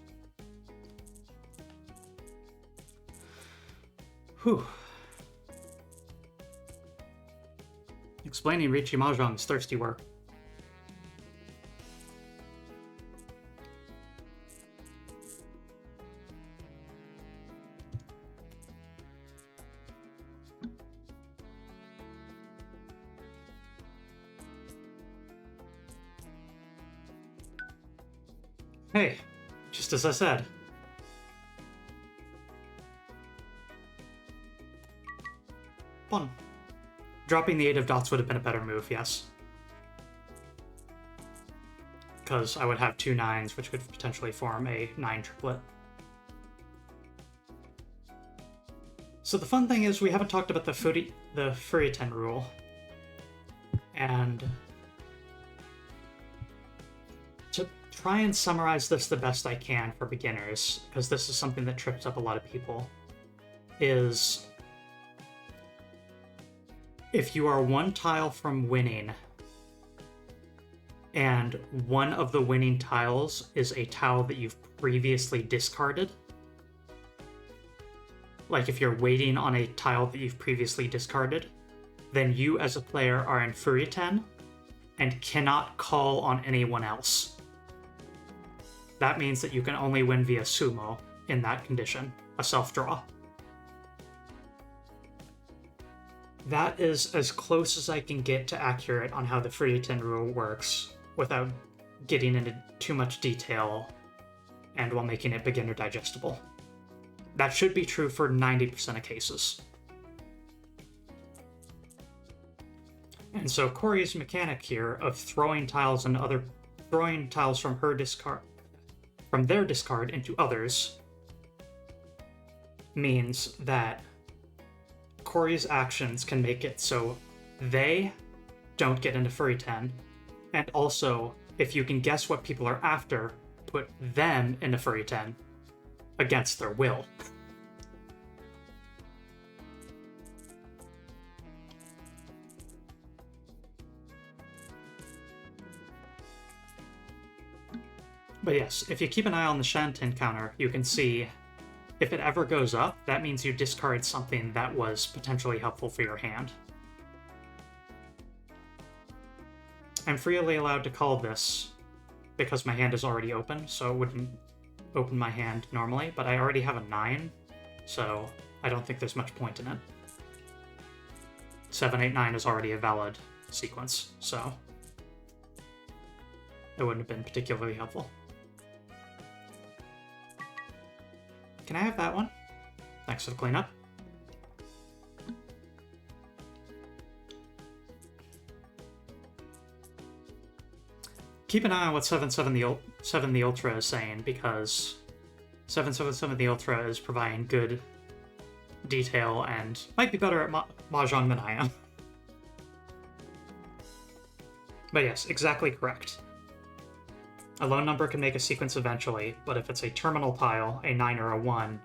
Whew. Explaining Riichi Mahjong is thirsty work. Hey, just as I said. Fun. Dropping the 8 of dots would have been a better move, yes. Because I would have 2 9s, which could potentially form a 9 triplet. So the fun thing is we haven't talked about the Furiten rule. And to try and summarize this the best I can for beginners, because this is something that trips up a lot of people, is if you are 1 tile from winning, and one of the winning tiles is a tile that you've previously discarded, like if you're waiting on a tile that you've previously discarded, then you as a player are in Furiten and cannot call on anyone else. That means that you can only win via sumo in that condition, a self-draw. That is as close as I can get to accurate on how the Furiten rule works without getting into too much detail and while making it beginner digestible. That should be true for 90% of cases. And so Corey's mechanic here of throwing tiles from their discard into others means that Corey's actions can make it so they don't get into Furiten, and also, if you can guess what people are after, put them into Furiten against their will. But yes, if you keep an eye on the Shanten counter, you can see if it ever goes up, that means you discard something that was potentially helpful for your hand. I'm freely allowed to call this because my hand is already open, so it wouldn't open my hand normally, but I already have a 9, so I don't think there's much point in it. 7, 8, 9 is already a valid sequence, so it wouldn't have been particularly helpful. Can I have that one? Thanks for the cleanup. Keep an eye on what 7 the Ultra is saying, because 777 the Ultra is providing good detail and might be better at Mahjong than I am. But yes, exactly correct. A low number can make a sequence eventually, but if it's a terminal tile, a 9 or a 1,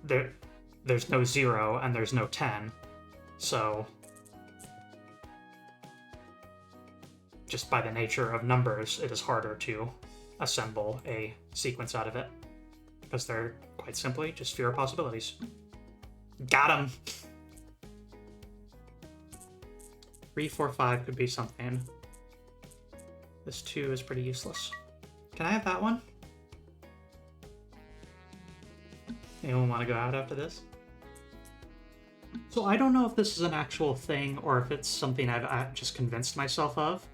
there's no 0 and there's no 10, so just by the nature of numbers, it is harder to assemble a sequence out of it, because they're quite simply just fewer possibilities. Got him! 3, 4, 5 could be something. This 2 is pretty useless. Can I have that one? Anyone want to go out after this? So I don't know if this is an actual thing or if it's something I've just convinced myself of,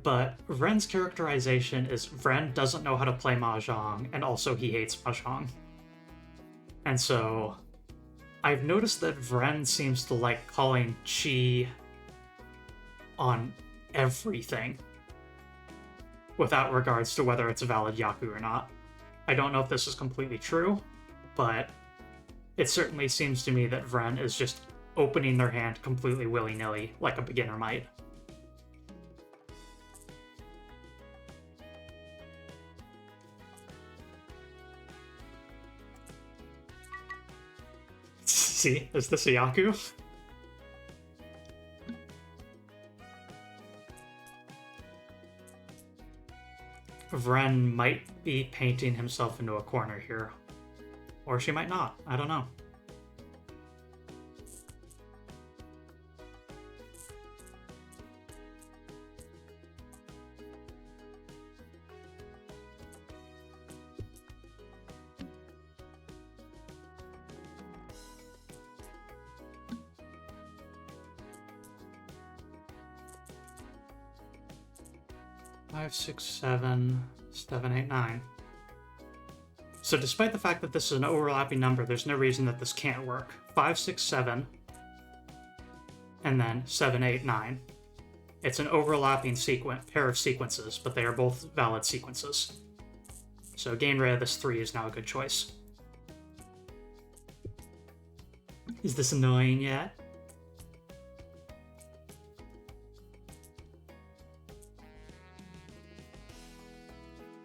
but Vren's characterization is Vren doesn't know how to play Mahjong, and also he hates Mahjong. And so I've noticed that Vren seems to like calling Chi on everything, without regards to whether it's a valid Yaku or not. I don't know if this is completely true, but it certainly seems to me that Vren is just opening their hand completely willy-nilly, like a beginner might. See, is this a Yaku? Vren might be painting himself into a corner here. Or she might not. I don't know. Five, 6, 7, 7, 8, 9. So despite the fact that this is an overlapping number, there's no reason that this can't work. 5, 6, 7, and then 7, 8, 9. It's an overlapping pair of sequences, but they are both valid sequences. So getting rid of this 3 is now a good choice. Is this annoying yet?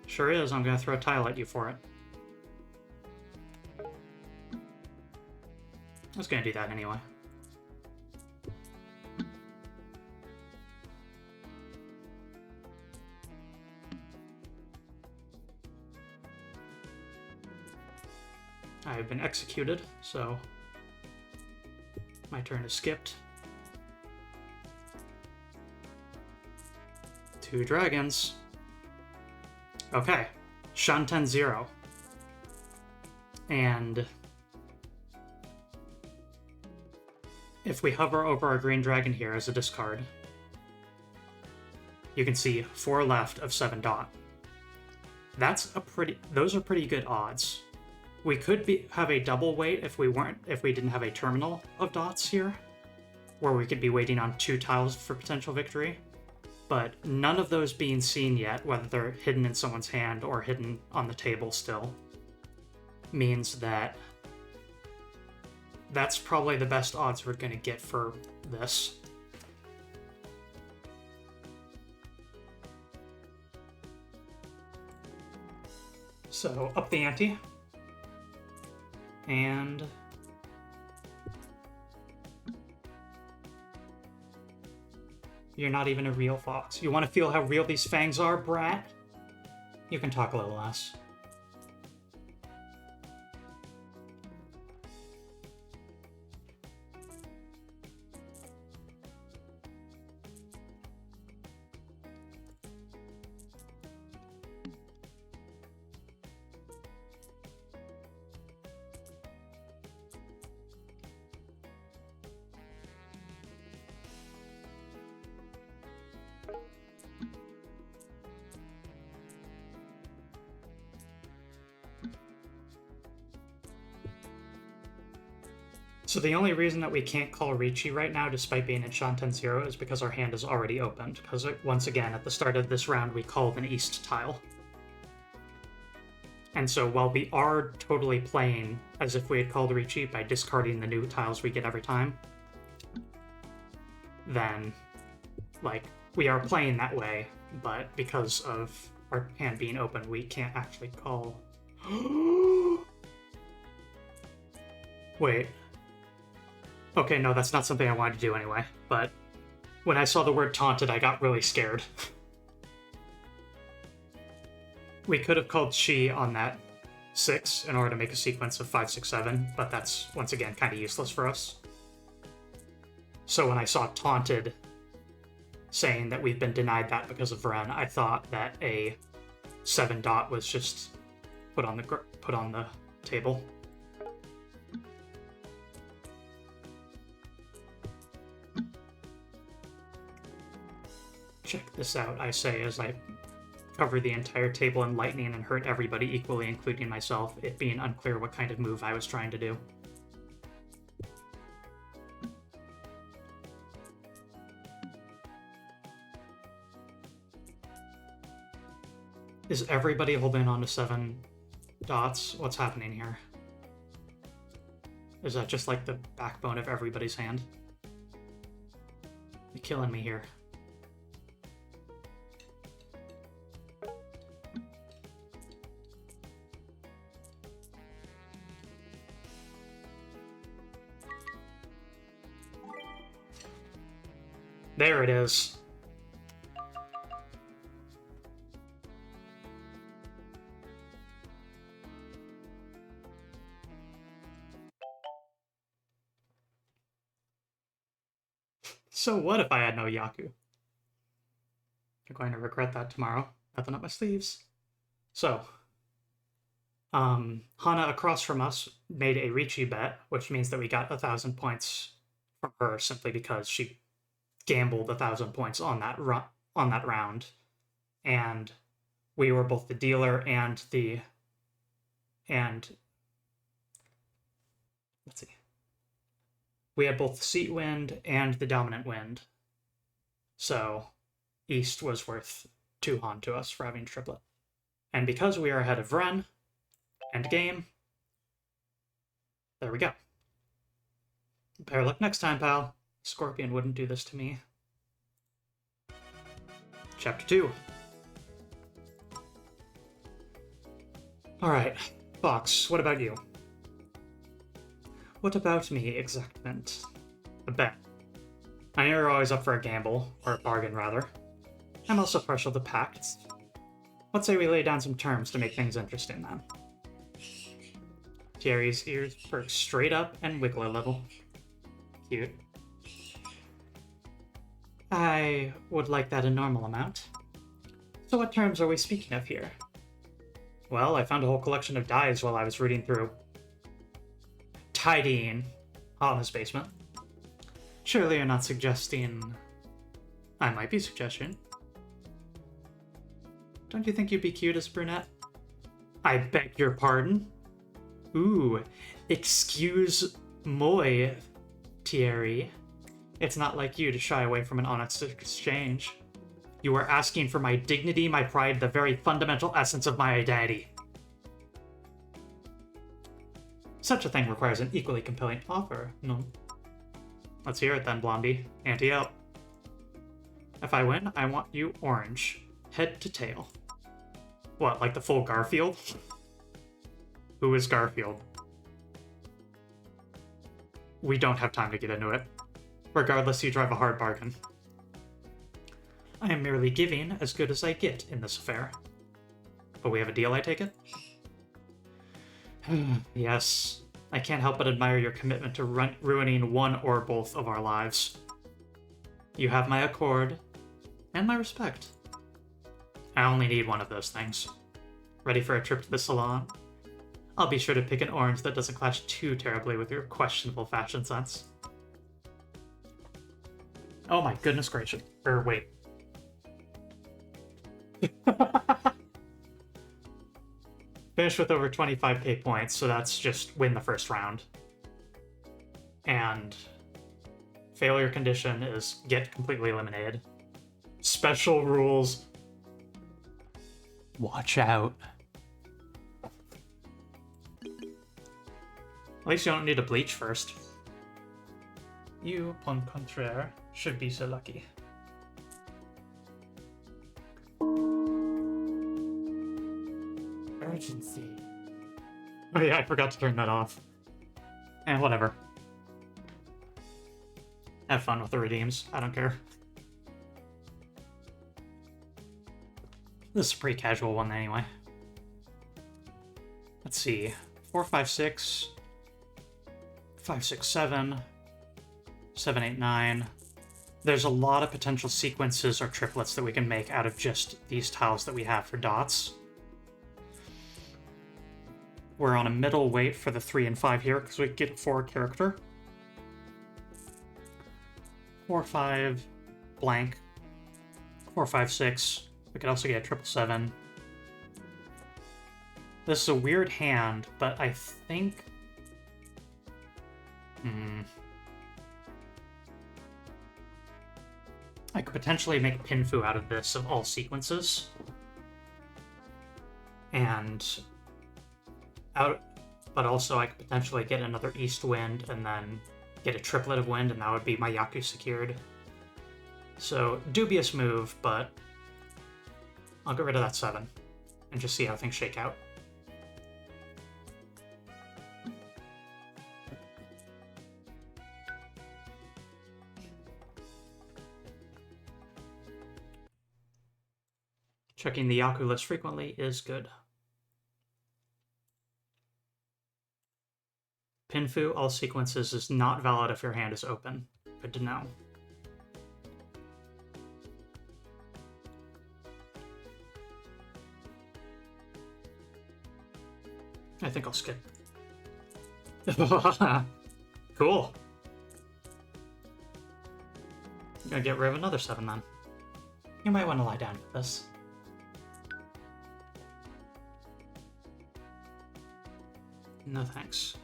Sure is. I'm going to throw a tile at you for it. I was going to do that anyway. I have been executed, so my turn is skipped. 2 dragons. Okay, Shanten 0. And if we hover over our green dragon here as a discard, you can see 4 left of 7 dot. Those are pretty good odds. We could have a double wait if we didn't have a terminal of dots here, where we could be waiting on 2 tiles for potential victory. But none of those being seen yet, whether they're hidden in someone's hand or hidden on the table still, means that that's probably the best odds we're going to get for this. So, up the ante. And you're not even a real fox. You want to feel how real these fangs are, brat? You can talk a little less. So the only reason that we can't call Riichi right now, despite being in Shanten 0, is because our hand is already opened. Because once again, at the start of this round, we called an east tile. And so while we are totally playing as if we had called Riichi by discarding the new tiles we get every time, then, like, we are playing that way, but because of our hand being open, we can't actually call... Wait. Okay, no, that's not something I wanted to do anyway, but when I saw the word taunted, I got really scared. We could have called Chi on that 6 in order to make a sequence of 5, 6, 7, but that's, once again, kind of useless for us. So when I saw taunted saying that we've been denied that because of Vren, I thought that a 7 dot was just put on the table. Check this out, I say as I cover the entire table in lightning and hurt everybody equally, including myself, it being unclear what kind of move I was trying to do. Is everybody holding on to 7 dots? What's happening here? Is that just like the backbone of everybody's hand? You're killing me here. There it is. So what if I had no Yaku? I'm going to regret that tomorrow. Nothing up my sleeves. So, Hana across from us made a Riichi bet, which means that we got 1,000 points from her simply because she gambled 1,000 points on that round, and we were both the dealer and let's see. We had both the seat wind and the dominant wind. So East was worth 2 Han to us for having triplet. And because we are ahead of Ren, end game, there we go. Better luck next time, pal. Scorpion wouldn't do this to me. Chapter 2. Alright, Fox, what about you? What about me, exactament? A bet. I know you're always up for a gamble, or a bargain, rather. I'm also partial to pacts. Let's say we lay down some terms to make things interesting, then. Jerry's ears perk straight up and wiggle a little. Cute. I would like that a normal amount. So what terms are we speaking of here? Well, I found a whole collection of dies while I was reading through tidying Hana's basement. Surely you're not suggesting... I might be suggesting. Don't you think you'd be cute as a brunette? I beg your pardon? Ooh, excuse moi, Thierry. It's not like you to shy away from an honest exchange. You are asking for my dignity, my pride, the very fundamental essence of my identity. Such a thing requires an equally compelling offer, no? Let's hear it then, Blondie. Ante out. If I win, I want you orange. Head to tail. What, like the full Garfield? Who is Garfield? We don't have time to get into it. Regardless, you drive a hard bargain. I am merely giving as good as I get in this affair. But we have a deal, I take it? Yes. I can't help but admire your commitment to ruining one or both of our lives. You have my accord and my respect. I only need one of those things. Ready for a trip to the salon? I'll be sure to pick an orange that doesn't clash too terribly with your questionable fashion sense. Oh my goodness gracious. Wait. Finish with over 25k points, so that's just win the first round. And failure condition is get completely eliminated. Special rules. Watch out. At least you don't need to bleach first. You, on contraire, should be so lucky. Urgency. Oh yeah, I forgot to turn that off. And whatever. Have fun with the redeems. I don't care. This is a pretty casual one anyway. Let's see. 4, 5, 6. 5, 6, 7. 7, 8, 9. There's a lot of potential sequences or triplets that we can make out of just these tiles that we have for dots. We're on a middle weight for the 3 and 5 here because we get 4 character. 4, 5, blank. 4, 5, 6. We could also get a 777. This is a weird hand, but I think... I could potentially make Pinfu out of this of all sequences. But also I could potentially get another East Wind and then get a triplet of Wind, and that would be my Yaku secured. So, dubious move, but I'll get rid of that 7 and just see how things shake out. Checking the Yaku list frequently is good. Pinfu, all sequences, is not valid if your hand is open. Good to know. I think I'll skip. Cool. I'm gonna get rid of another 7 then. You might want to lie down with this. No thanks.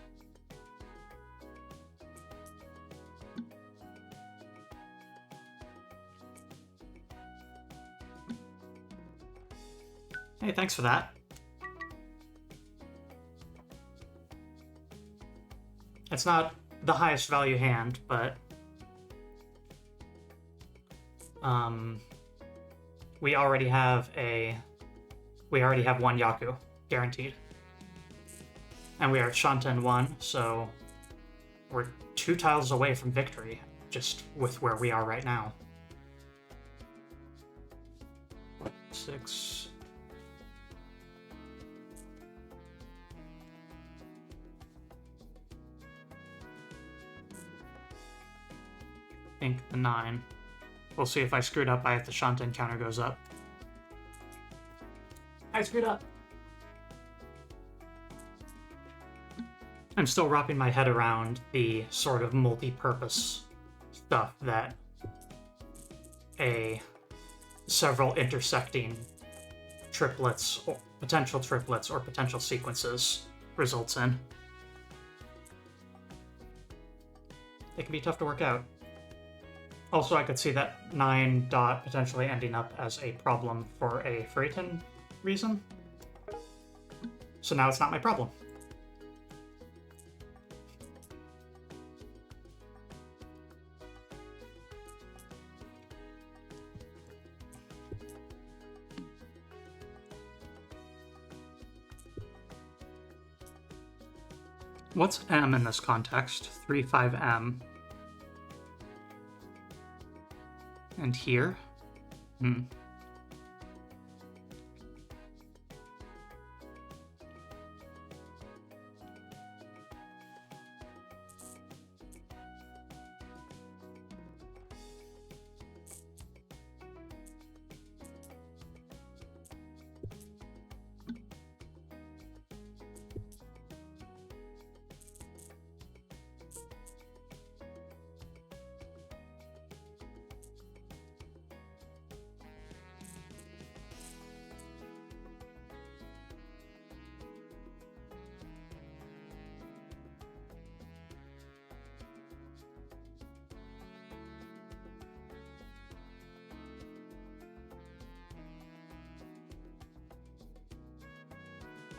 Hey, thanks for that. It's not the highest value hand, but we already have one Yaku guaranteed, and we are at Shanten 1, so we're 2 tiles away from victory, just with where we are right now. 6. I think the 9. We'll see if I screwed up if the Shanten counter goes up. I screwed up. I'm still wrapping my head around the sort of multi-purpose stuff that several intersecting triplets, or potential sequences results in. It can be tough to work out. Also, I could see that 9 dot potentially ending up as a problem for a Freighton reason. So now it's not my problem. What's M in this context? 3, 5M. And here?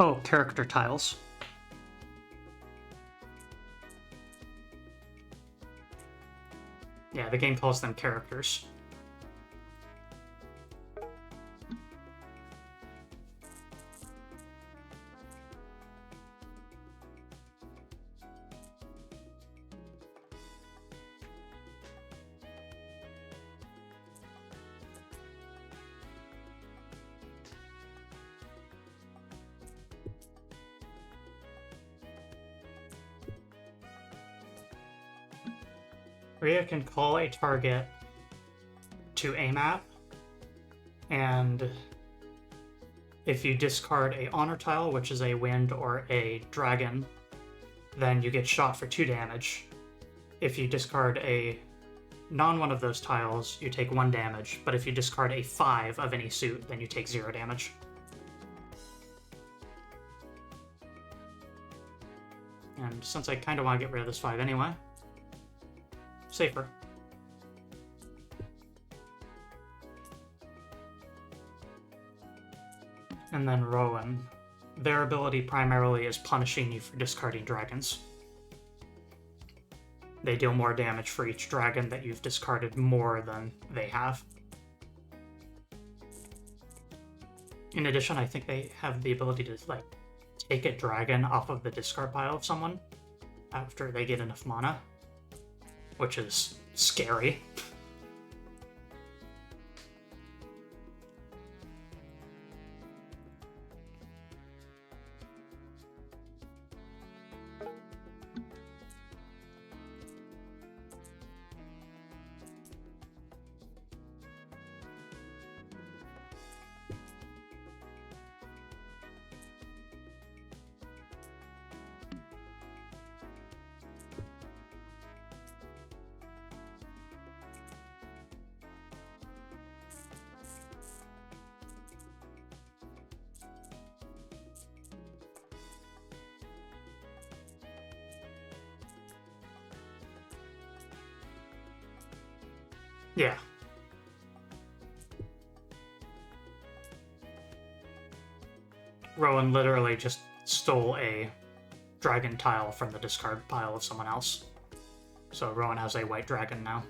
Oh, character tiles. Yeah, the game calls them characters. Rhea can call a target to aim at, and if you discard a honor tile, which is a wind or a dragon, then you get shot for 2 damage. If you discard a non one of those tiles, you take 1 damage, but if you discard a 5 of any suit, then you take 0 damage. And since I kind of want to get rid of this 5 anyway, safer. And then Rowan. Their ability primarily is punishing you for discarding dragons. They deal more damage for each dragon that you've discarded more than they have. In addition, I think they have the ability to, like, take a dragon off of the discard pile of someone after they get enough mana, which is scary. Yeah. Rowan literally just stole a dragon tile from the discard pile of someone else. So Rowan has a white dragon now.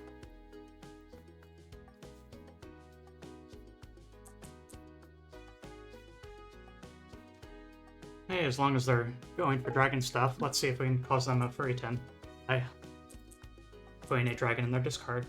Hey, as long as they're going for dragon stuff, let's see if we can cause them a furry 10. Putting a dragon in their discard.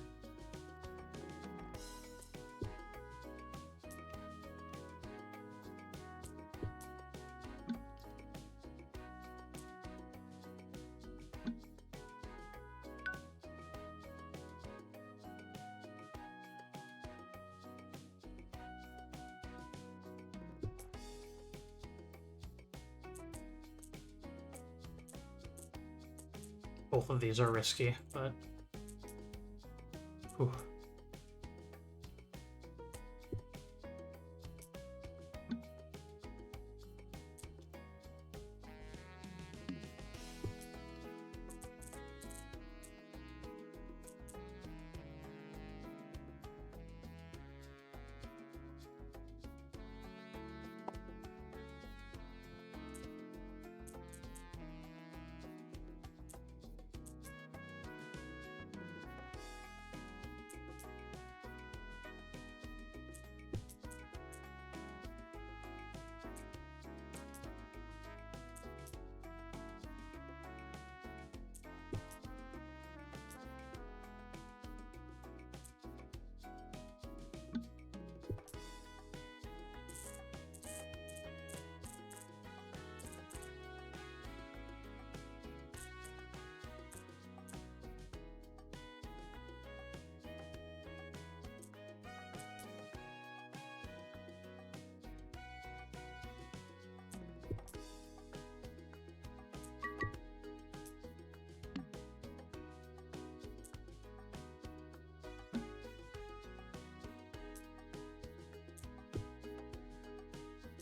Both of these are risky, but... Whew.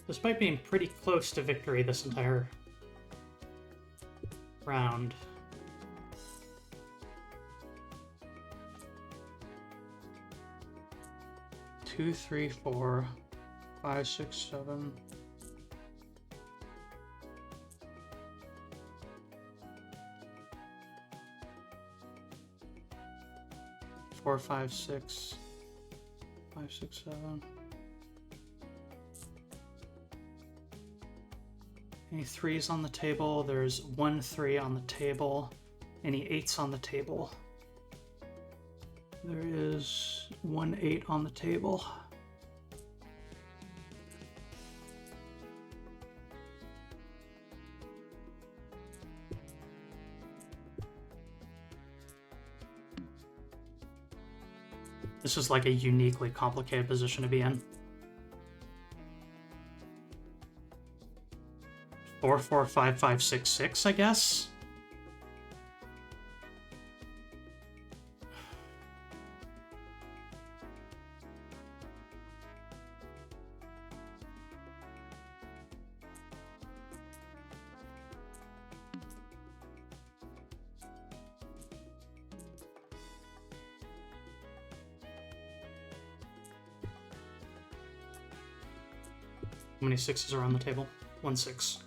Despite being pretty close to victory this entire round. Two, three, 4, 5, 6, 7. Four, 5, 6, 5, 6, 7. Any 3s on the table? There's 1 3 on the table. Any 8s on the table? There is 1 8 on the table. This is like a uniquely complicated position to be in. 4 4 5 5 6 6, I guess. How many sixes are on the table? 1 6.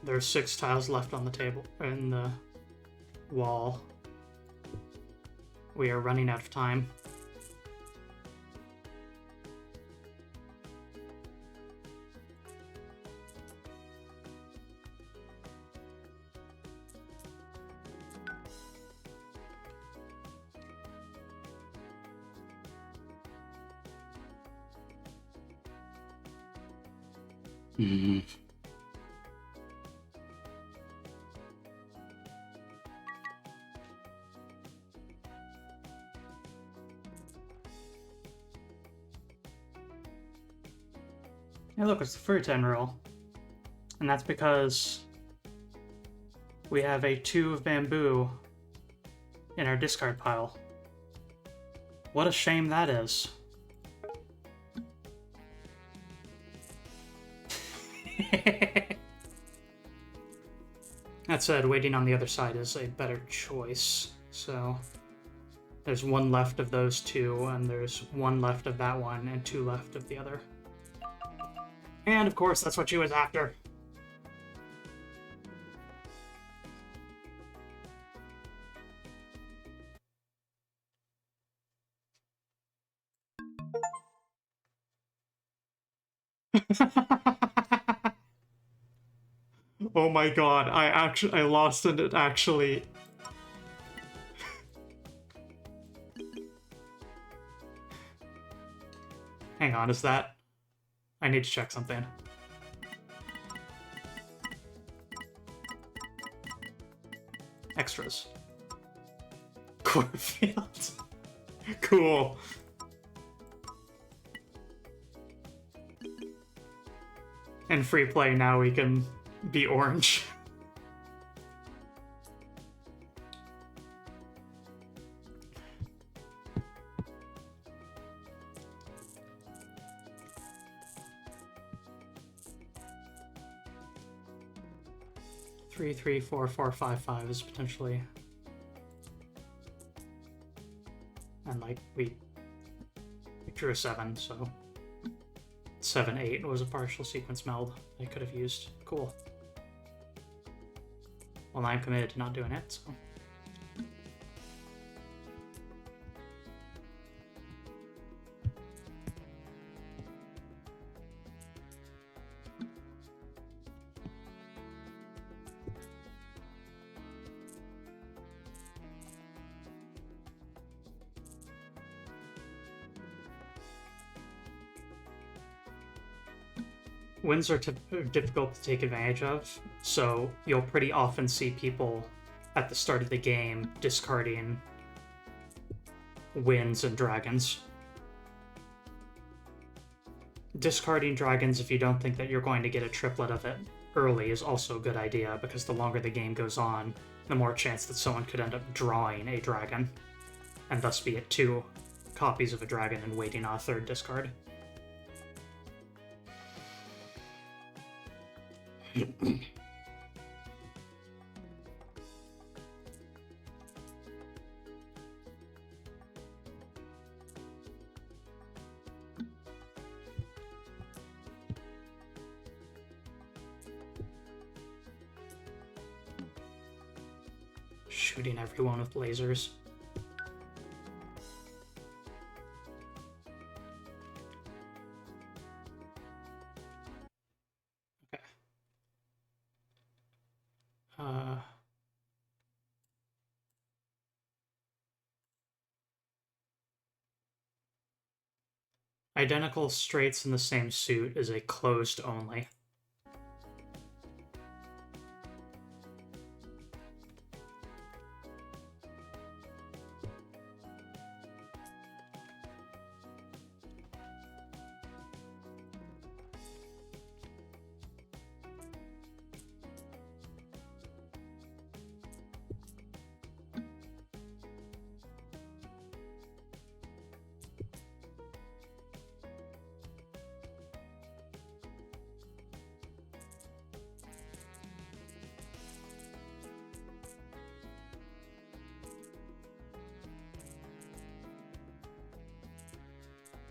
There's 6 tiles left on the table, in the wall. We are running out of time. Hey, look, it's the free 10 roll. And that's because we have a 2 of bamboo in our discard pile. What a shame that is. That said, waiting on the other side is a better choice. So there's 1 left of those 2, and there's 1 left of that one, and 2 left of the other. And of course, that's what she was after. Oh my god, I lost and it actually... Hang on, is that... I need to check something. Extras. Cornfield. Cool. In free play now we can be orange. Three, 3, 4, 4, 5, 5 is potentially, and like we drew a 7, so 7, 8 was a partial sequence meld I could have used. Cool. Well, I'm committed to not doing it, so. Wins are difficult to take advantage of, so you'll pretty often see people at the start of the game discarding wins and dragons. Discarding dragons if you don't think that you're going to get a triplet of it early is also a good idea, because the longer the game goes on, the more chance that someone could end up drawing a dragon, and thus be at 2 copies of a dragon and waiting on a 3rd discard. Shooting everyone with lasers. Okay. Identical straights in the same suit is a closed only.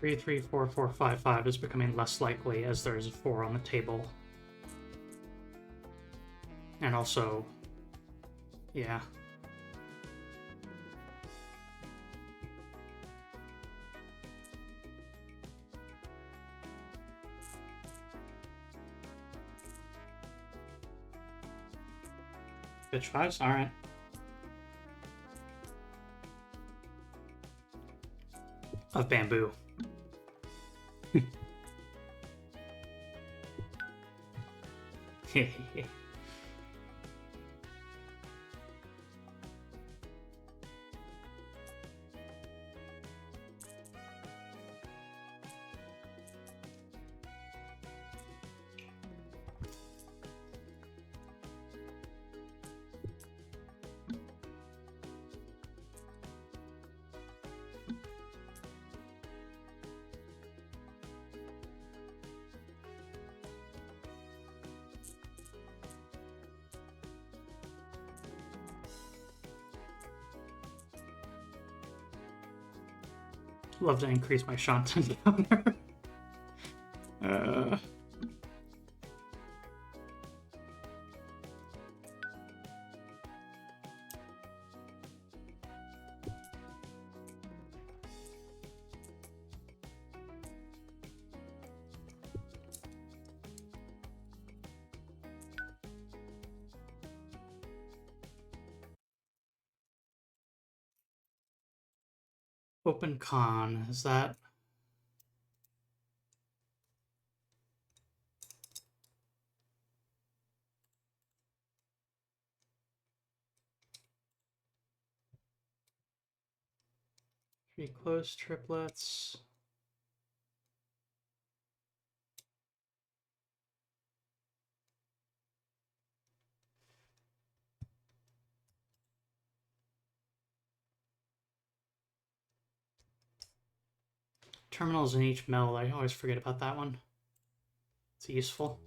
3, 3, 4, 4, 5, 5 is becoming less likely as there is a 4 on the table. And also, yeah. Pitch 5s? Alright. Of bamboo. Love to increase my Shantan counter. Open con, is that? Three closed triplets. Terminals in each mill, I always forget about that one. It's useful.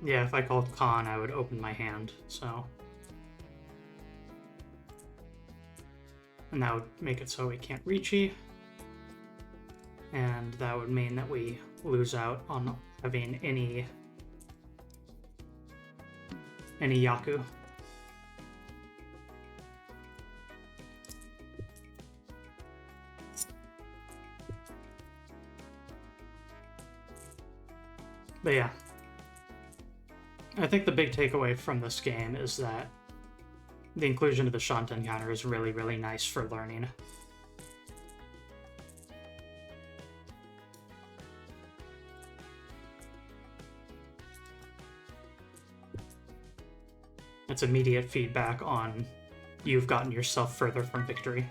Yeah, if I called con, I would open my hand, so. And that would make it so we can't Riichi. And that would mean that we lose out on having any Yaku. But yeah. I think the big takeaway from this game is that the inclusion of the Shantan counter is really, really nice for learning. It's immediate feedback on you've gotten yourself further from victory.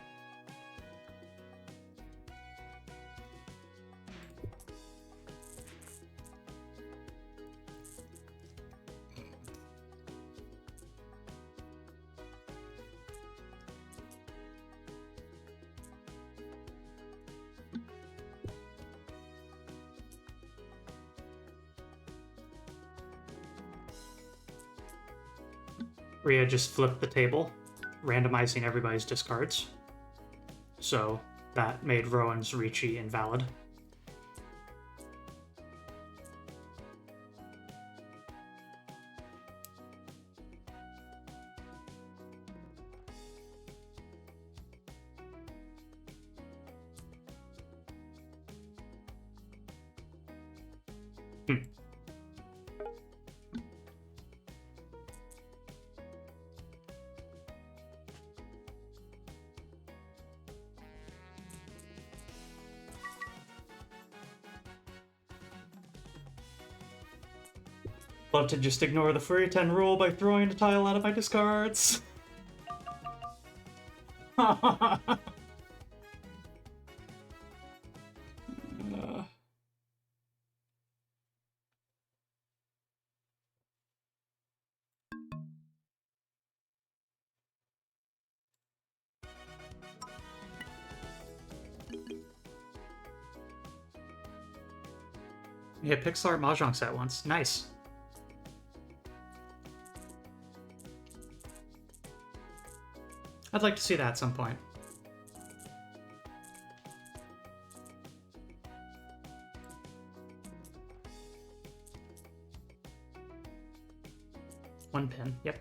Rhea just flipped the table, randomizing everybody's discards. So that made Rowan's Riichi invalid. Love to just ignore the Furry 10 rule by throwing a tile out of my discards. Yeah, Pixar Mahjong set once. Nice. I'd like to see that at some point. One pin, yep.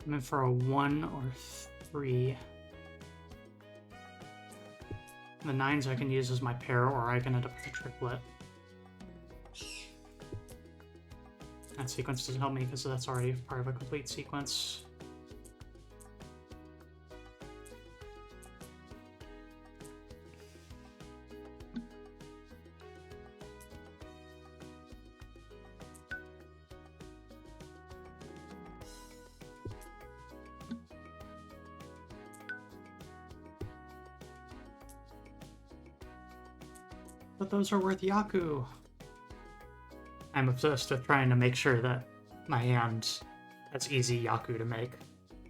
I'm in for a 1 or 3. The 9s I can use as my pair, or I can end up with a triplet. That sequence doesn't help me because that's already part of a complete sequence. But those are worth Yaku. I'm obsessed with trying to make sure that my hand has easy Yaku to make.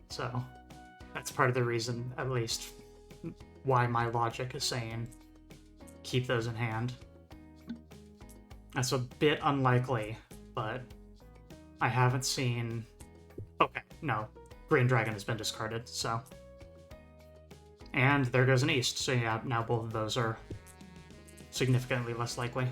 So that's part of the reason, at least, why my logic is saying keep those in hand. That's a bit unlikely, but I haven't seen... Okay, no. Green Dragon has been discarded, so... And there goes an East, so yeah, now both of those are significantly less likely.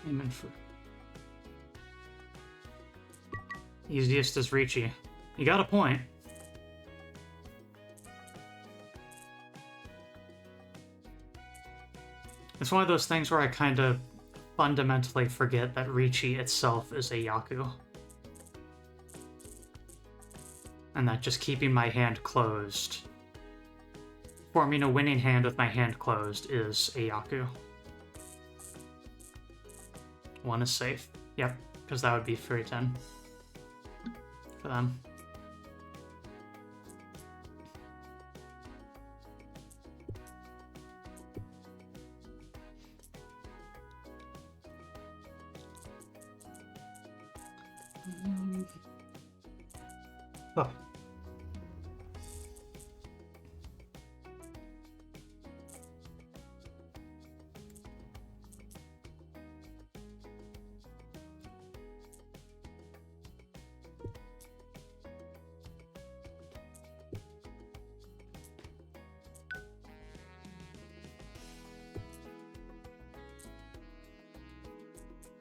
Aiming for... Easiest is Riichi. You got a point. It's one of those things where I kind of fundamentally forget that Riichi itself is a Yaku. And that just keeping my hand closed, forming a winning hand with my hand closed, is a Yaku. One is safe. Yep, because that would be free 10 for them. Oh.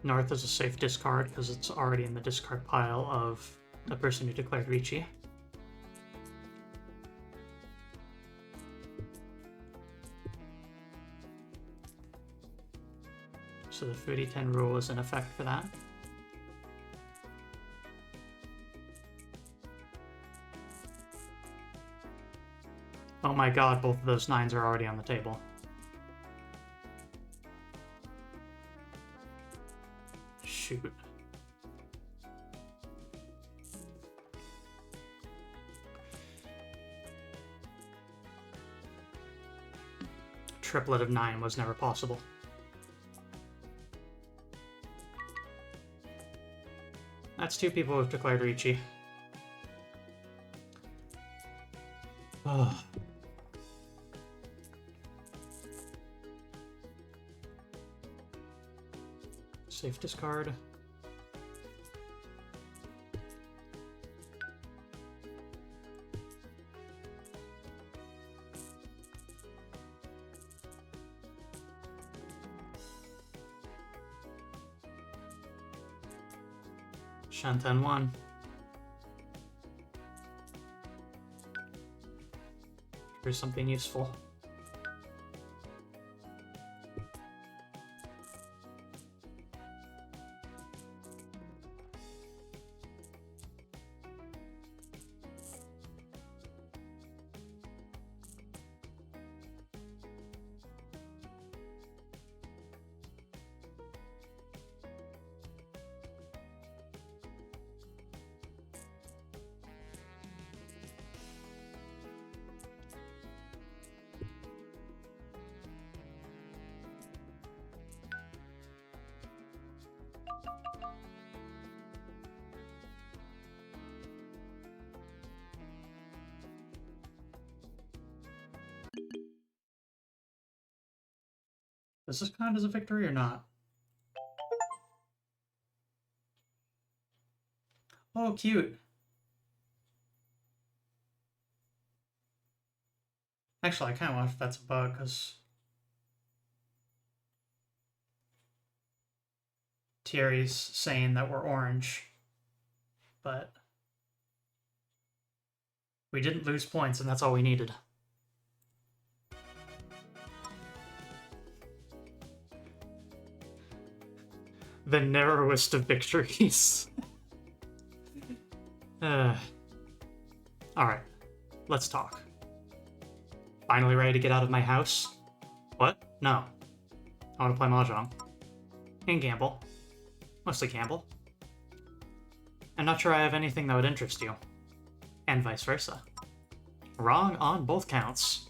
North is a safe discard because it's already in the discard pile of the person who declared Riichi. So the foodie 10 rule is in effect for that. Oh my god, both of those 9s are already on the table. Shoot. triplet of 9 was never possible. That's 2 people who've declared Riichi. Oh. Safe discard. Shanten won. Here's something useful. Does this count as a victory or not? Oh, cute. Actually, I kind of wonder if that's a bug, because Thierry's saying that we're orange, but we didn't lose points, and that's all we needed. The narrowest of victories. Alright, let's talk. Finally ready to get out of my house? What? No. I want to play Mahjong. And gamble. Mostly gamble. I'm not sure I have anything that would interest you. And vice versa. Wrong on both counts.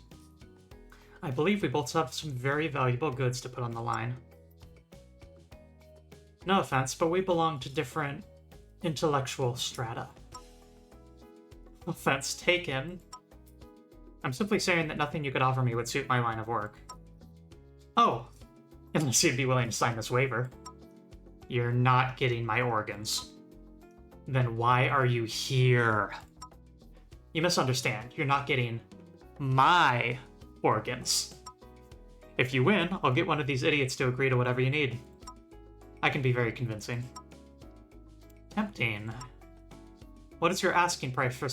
I believe we both have some very valuable goods to put on the line. No offense, but we belong to different intellectual strata. Offense taken. I'm simply saying that nothing you could offer me would suit my line of work. Oh, unless you'd be willing to sign this waiver. You're not getting my organs. Then why are you here? You misunderstand. You're not getting my organs. If you win, I'll get one of these idiots to agree to whatever you need. I can be very convincing. Tempting. What is your asking price for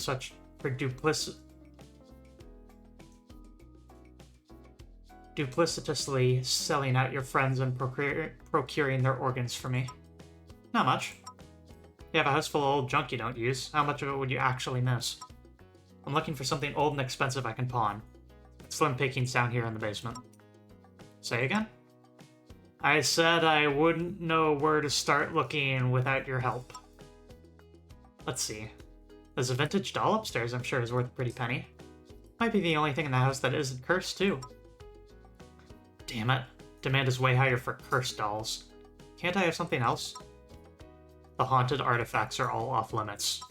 duplicitously selling out your friends and procuring their organs for me? Not much. You have a house full of old junk you don't use. How much of it would you actually miss? I'm looking for something old and expensive I can pawn. Slim pickings down here in the basement. Say again? I said I wouldn't know where to start looking without your help. Let's see. There's a vintage doll upstairs I'm sure is worth a pretty penny. Might be the only thing in the house that isn't cursed, too. Damn it. Demand is way higher for cursed dolls. Can't I have something else? The haunted artifacts are all off limits.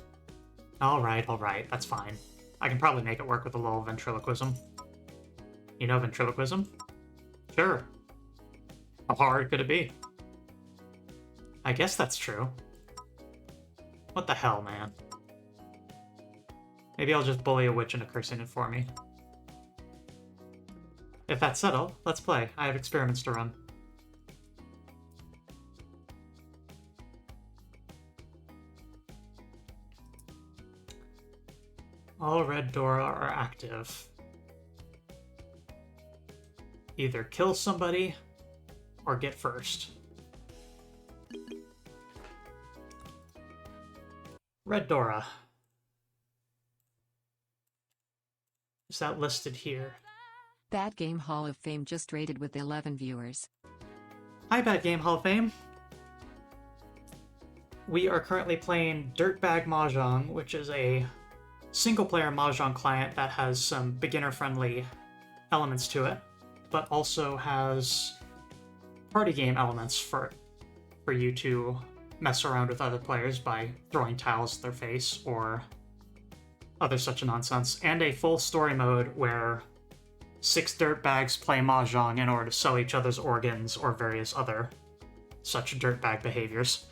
Alright, that's fine. I can probably make it work with a little ventriloquism. You know ventriloquism? Sure. How hard could it be? I guess that's true. What the hell, man? Maybe I'll just bully a witch into cursing it for me. If that's settled, let's play. I have experiments to run. All red Dora are active. Either kill somebody or get first. Red Dora. Is that listed here? Bad Game Hall of Fame just rated with 11 viewers. Hi, Bad Game Hall of Fame. We are currently playing Dirtbag Mahjong, which is a single-player Mahjong client that has some beginner-friendly elements to it. but also has party game elements for you to mess around with other players by throwing tiles at their face or other such nonsense, and a full story mode where 6 dirtbags play Mahjong in order to sell each other's organs or various other such dirtbag behaviors.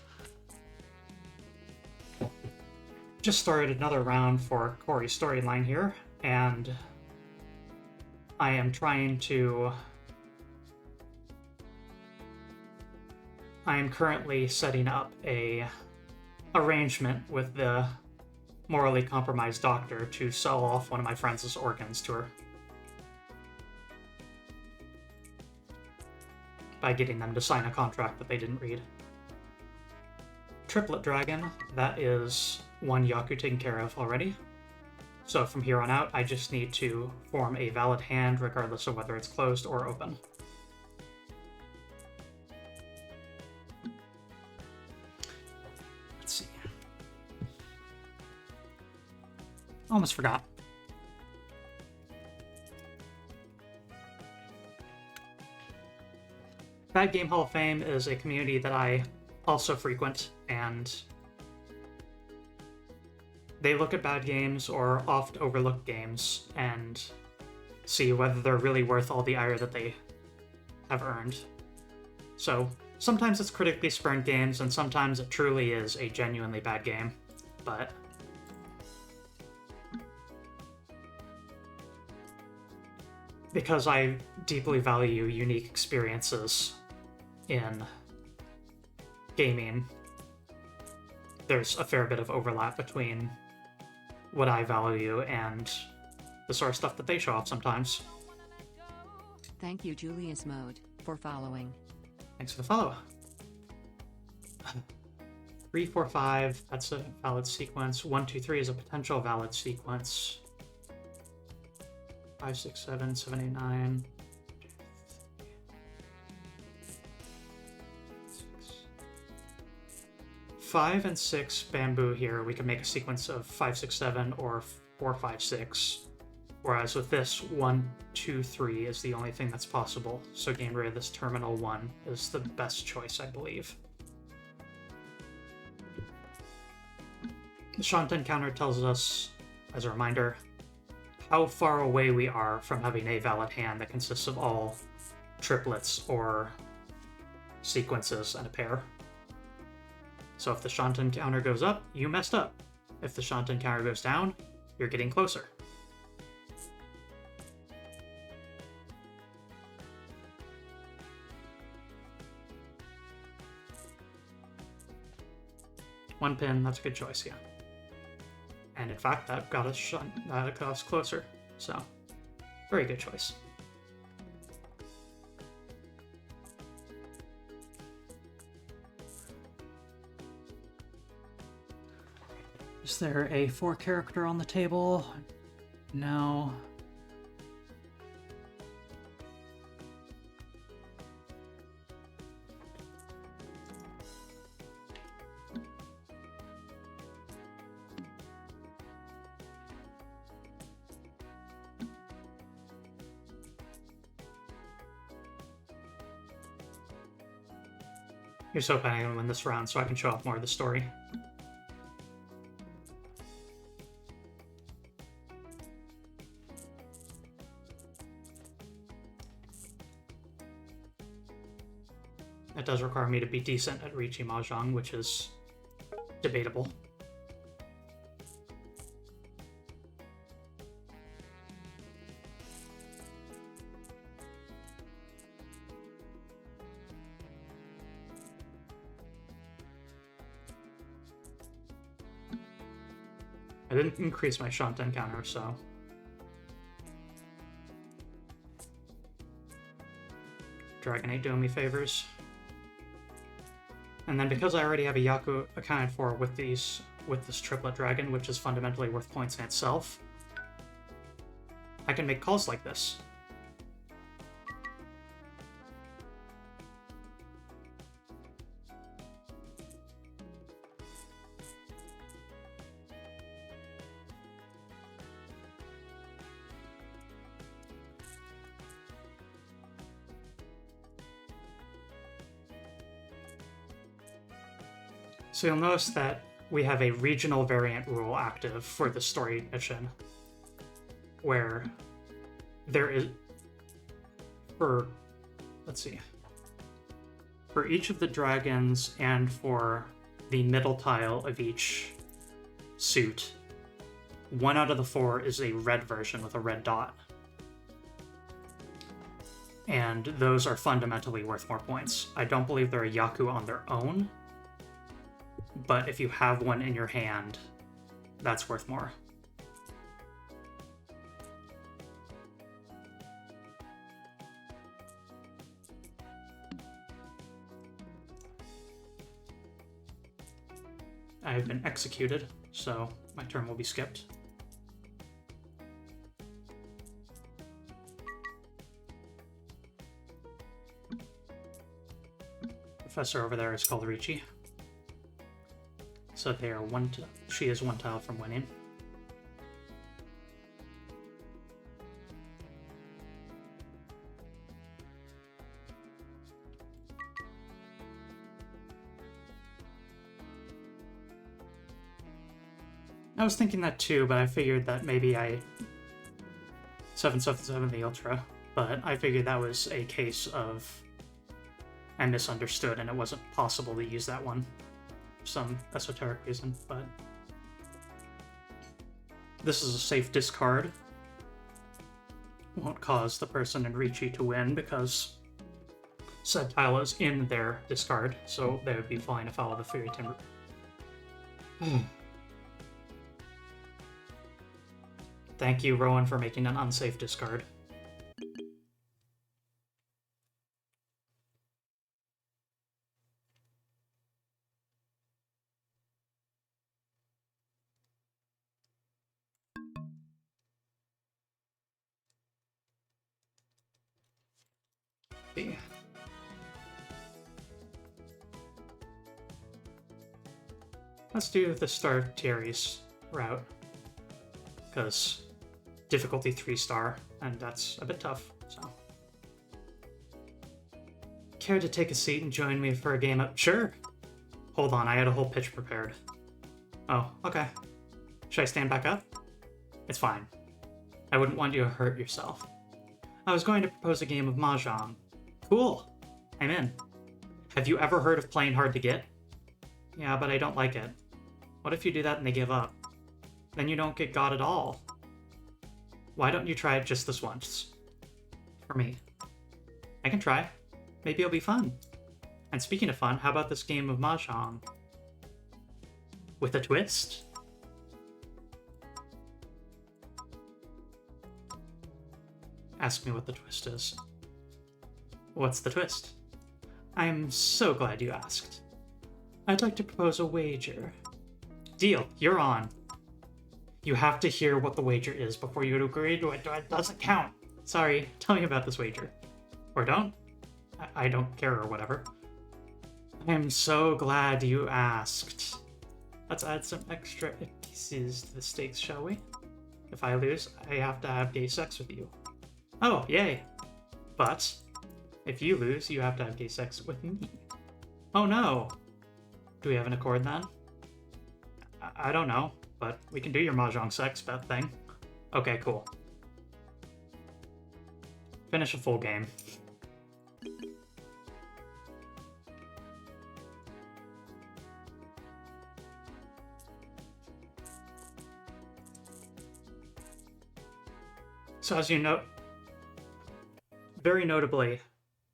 Just started another round for Corey's storyline here, and I am currently setting up a arrangement with the morally compromised doctor to sell off one of my friends' organs to her by getting them to sign a contract that they didn't read. Triplet Dragon, that is one Yaku taken care of already. So from here on out, I just need to form a valid hand regardless of whether it's closed or open. Let's see. Almost forgot. Bad Game Hall of Fame is a community that I also frequent, and they look at bad games or oft overlooked games and see whether they're really worth all the ire that they have earned. So sometimes it's critically spurned games, and sometimes it truly is a genuinely bad game, but because I deeply value unique experiences in gaming, there's a fair bit of overlap between what I value and the sort of stuff that they show off sometimes. Thank you, Julius Mode, for following. Thanks for the follow. 3, 4, 5, that's a valid sequence. 1, 2, 3 is a potential valid sequence. 5, 6, 7, 7, 8, 9. 5 and 6 bamboo here, we can make a sequence of 5, 6, 7 or 4, 5, 6. Whereas with this, 1, 2, 3 is the only thing that's possible. So getting rid of this terminal 1 is the best choice, I believe. The Shanten counter tells us, as a reminder, how far away we are from having a valid hand that consists of all triplets or sequences and a pair. So if the Shanten counter goes up, you messed up. If the Shanten counter goes down, you're getting closer. One pin, that's a good choice, yeah. And in fact, that got us closer. So, very good choice. Is there a 4 character on the table? No. Here's hoping I'm gonna win this round so I can show off more of the story. It does require me to be decent at Riichi Mahjong, which is debatable. I didn't increase my Shanten counter, so... Dragon ain't doing me favors. And then because I already have a Yaku accounted for with this triplet dragon, which is fundamentally worth points in itself, I can make calls like this. So you'll notice that we have a regional variant rule active for the story mission, where there is, let's see, for each of the dragons and for the middle tile of each suit, 1 out of the 4 is a red version with a red dot. And those are fundamentally worth more points. I don't believe they're a Yaku on their own, but if you have one in your hand, that's worth more. I have been executed, so my turn will be skipped. Professor over there is called Riichi. So they are she is 1 tile from winning. I was thinking that too, but I figured that maybe I 777 the Ultra, but I figured that was a case of I misunderstood and it wasn't possible to use that one for some esoteric reason, but this is a safe discard. Won't cause the person in Riichi to win because said tile is in their discard, so they would be flying afoul of the Fury Timber. Thank you, Rowan, for making an unsafe discard. See. Let's do the Star Thierry's route, because difficulty 3-star, and that's a bit tough, so. Care to take a seat and join me for a game up? Sure! Hold on, I had a whole pitch prepared. Oh, okay. Should I stand back up? It's fine. I wouldn't want you to hurt yourself. I was going to propose a game of Mahjong. Cool! I'm in. Have you ever heard of playing hard to get? Yeah, but I don't like it. What if you do that and they give up? Then you don't get got at all. Why don't you try it just this once? For me. I can try. Maybe it'll be fun. And speaking of fun, how about this game of Mahjong? With a twist? Ask me what the twist is. What's the twist? I'm so glad you asked. I'd like to propose a wager. Deal, you're on. You have to hear what the wager is before you agree to it. It doesn't count. Sorry, tell me about this wager. Or don't. I don't care or whatever. I am so glad you asked. Let's add some extra pieces to the stakes, shall we? If I lose, I have to have gay sex with you. Oh, yay. But if you lose, you have to have gay sex with me. Oh no. Do we have an accord then? I don't know, but we can do your Mahjong sex bet thing. Okay, cool. Finish a full game. So as you note, very notably,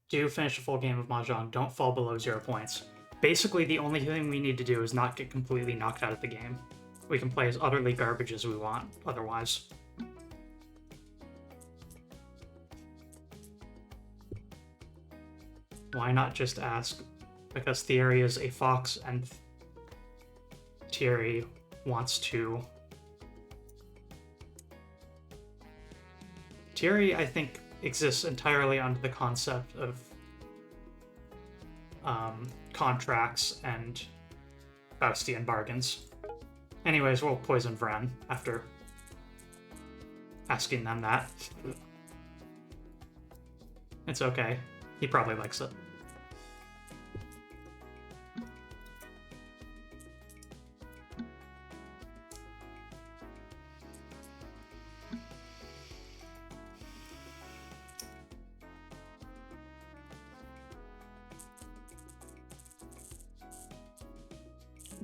do finish a full game of Mahjong, don't fall below 0 points. Basically, the only thing we need to do is not get completely knocked out of the game. We can play as utterly garbage as we want, otherwise. Why not just ask? Because Thierry is a fox and Thierry wants to... Thierry, I think, exists entirely under the concept of contracts and Faustian bargains. Anyways, we'll poison Vren after asking them that. It's okay. He probably likes it.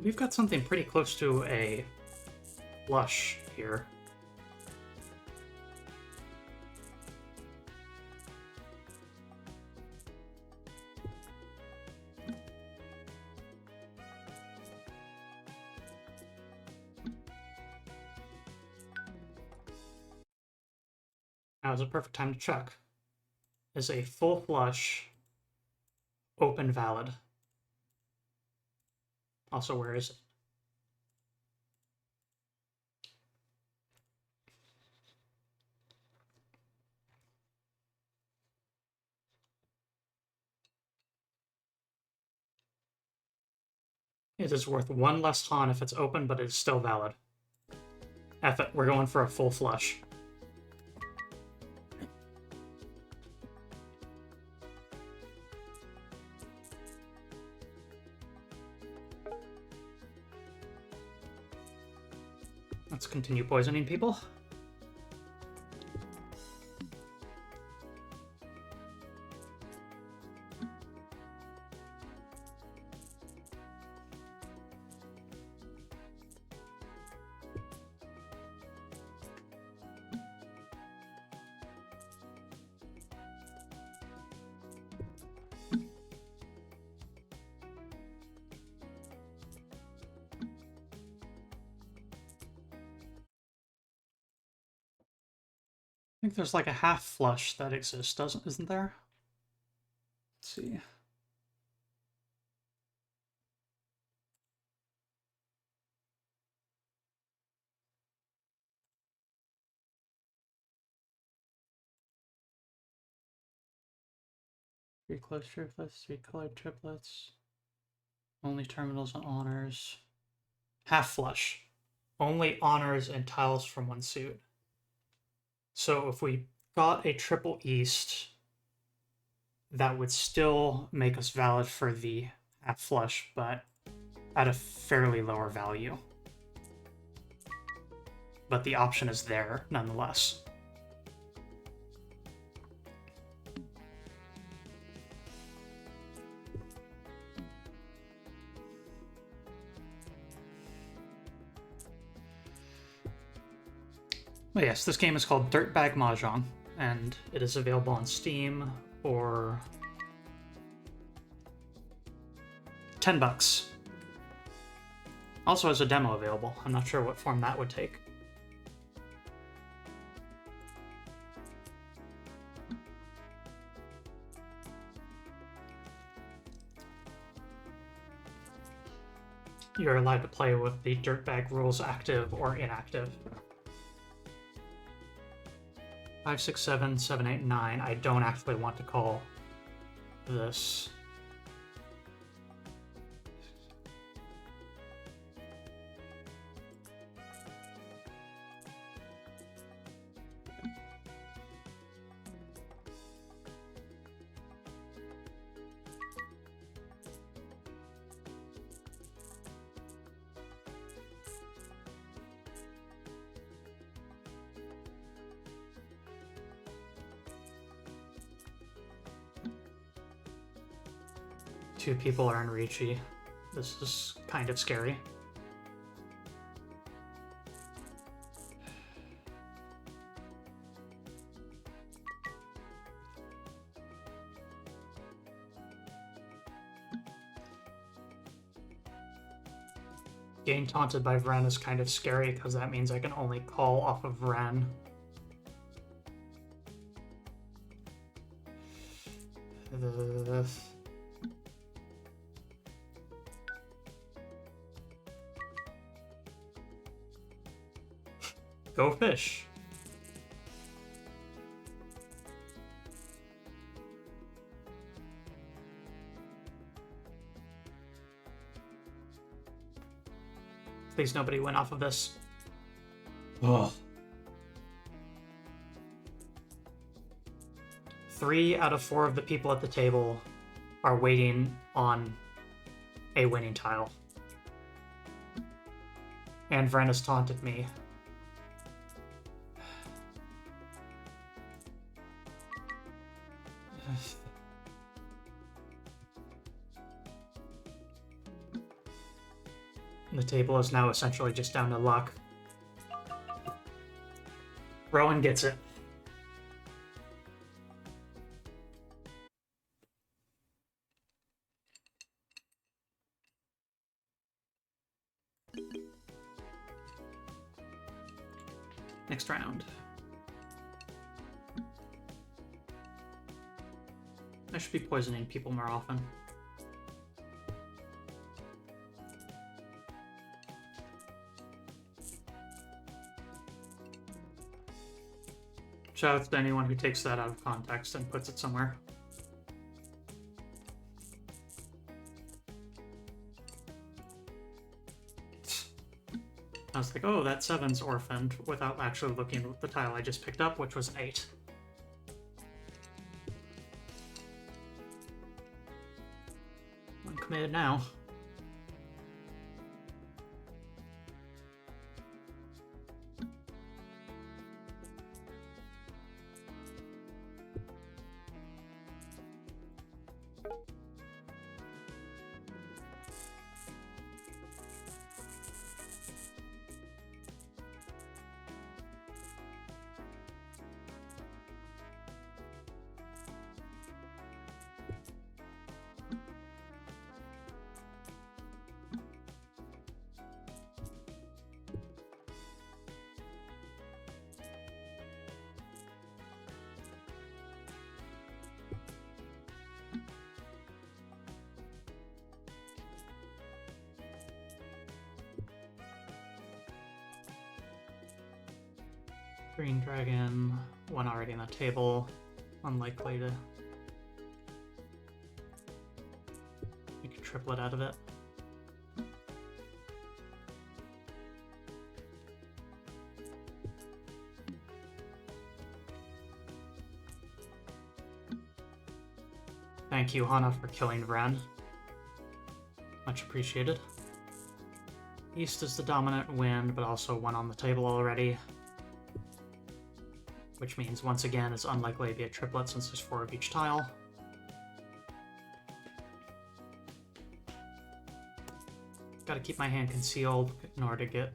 We've got something pretty close to a flush here. Now is a perfect time to check. Is a full flush open valid? Also, where is it? It is worth one less taunt if it's open, but it's still valid. F it, we're going for a full flush. Let's continue poisoning people. I think there's like a half flush that exists, isn't there? Let's see. Three close triplets, three colored triplets. Only terminals and honors. Half flush. Only honors and tiles from one suit. So if we got a triple east, that would still make us valid for the half flush, but at a fairly lower value. But the option is there nonetheless. But yes, this game is called Dirtbag Mahjong, and it is available on Steam for $10. Also has a demo available. I'm not sure what form that would take. You're allowed to play with the Dirtbag rules active or inactive. 5, 6, 7, 7, 8, 9. I don't actually want to call this. Two people are in Riichi. This is kind of scary. Getting taunted by Vren is kind of scary because that means I can only call off of Vren. Go fish. Please nobody went off of this. Ugh. 3 out of 4 of the people at the table are waiting on a winning tile. And Vren has taunted me. The table is now essentially just down to luck. Rowan gets it. Next round. I should be poisoning people more often. Shout out to anyone who takes that out of context and puts it somewhere. I was like, oh, that 7's orphaned, without actually looking at the tile I just picked up, which was an 8. I'm committed now. Green dragon, one already on the table. Unlikely to make a triplet out of it. Thank you, Hana, for killing Vren. Much appreciated. East is the dominant wind, but also one on the table already. Which means, once again, it's unlikely to be a triplet since there's 4 of each tile. Gotta keep my hand concealed in order to get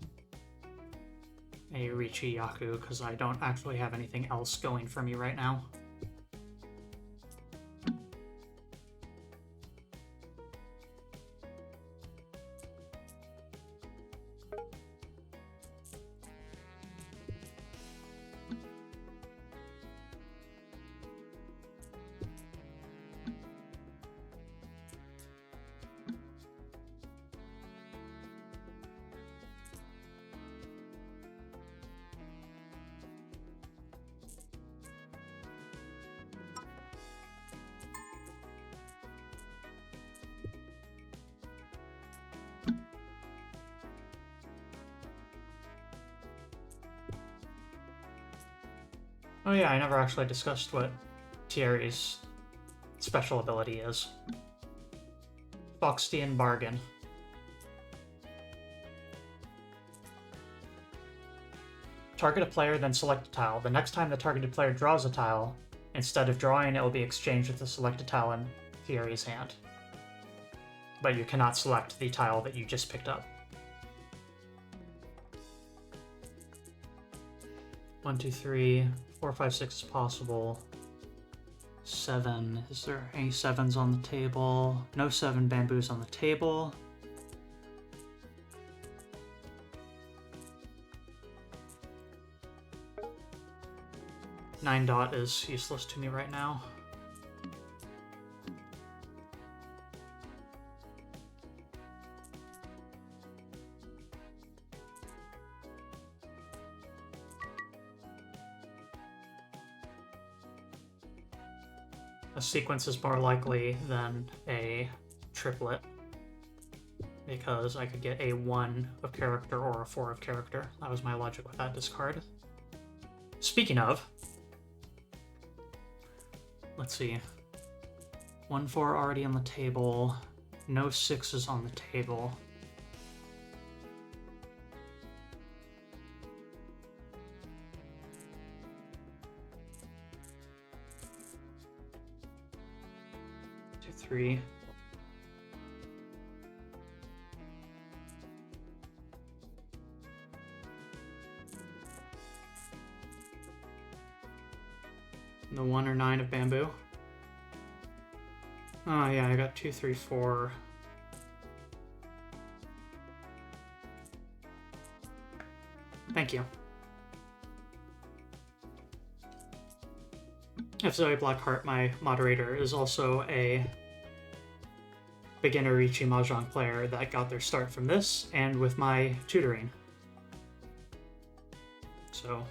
a Riichi Yaku, because I don't actually have anything else going for me right now. Oh yeah, I never actually discussed what Thierry's special ability is. Foxtian Bargain. Target a player, then select a tile. The next time the targeted player draws a tile, instead of drawing, it will be exchanged with the selected tile in Thierry's hand. But you cannot select the tile that you just picked up. 1, 2, 3, 4, 5, 6 is possible. 7. Is there any 7s on the table? No 7 bamboos on the table. Nine dot is useless to me right now. A sequence is more likely than a triplet, because I could get a 1 of character or a 4 of character. That was my logic with that discard. Speaking of, let's see. 1, 4 already on the table. No 6s on the table. Two, 3. The 1 or 9 of bamboo. Oh yeah, I got 2, 3, 4. Thank you. If Zoe Blackheart, my moderator, is also a beginner Riichi Mahjong player that got their start from this and with my tutoring. So,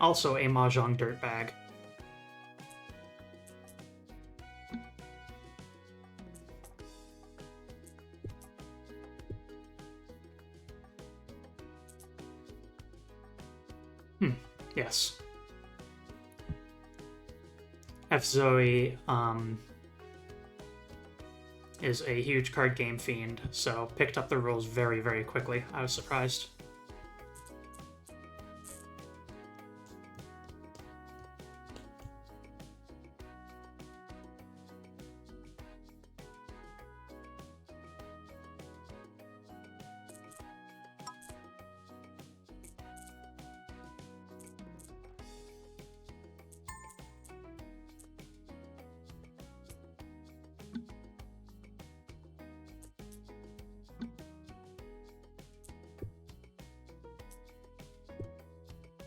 also a Mahjong dirtbag. Yes. F. Zoe is a huge card game fiend, so picked up the rules very, very quickly. I was surprised.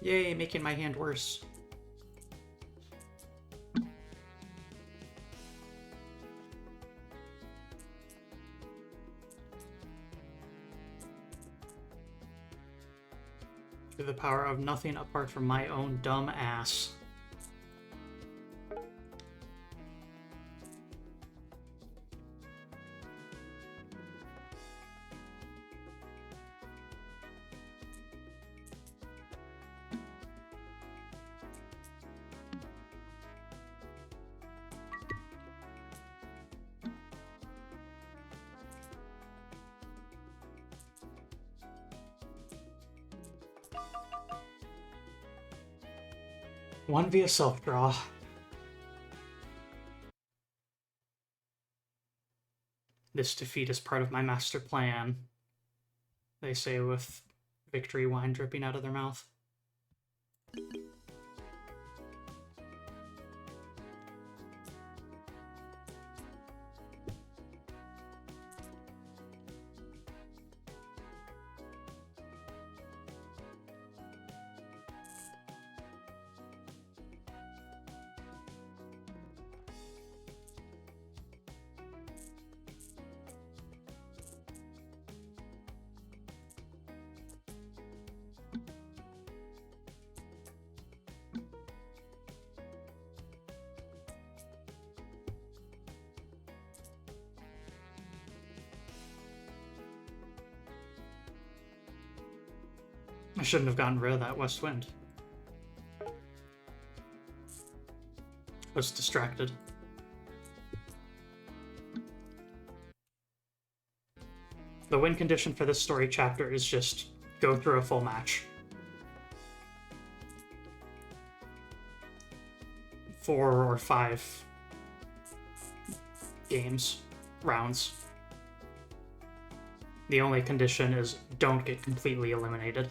Yay, making my hand worse. Through the power of nothing apart from my own dumb ass. One via self-draw. This defeat is part of my master plan, they say with victory wine dripping out of their mouth. I shouldn't have gotten rid of that west wind. I was distracted. The win condition for this story chapter is just go through a full match. 4 or 5 games, rounds. The only condition is don't get completely eliminated.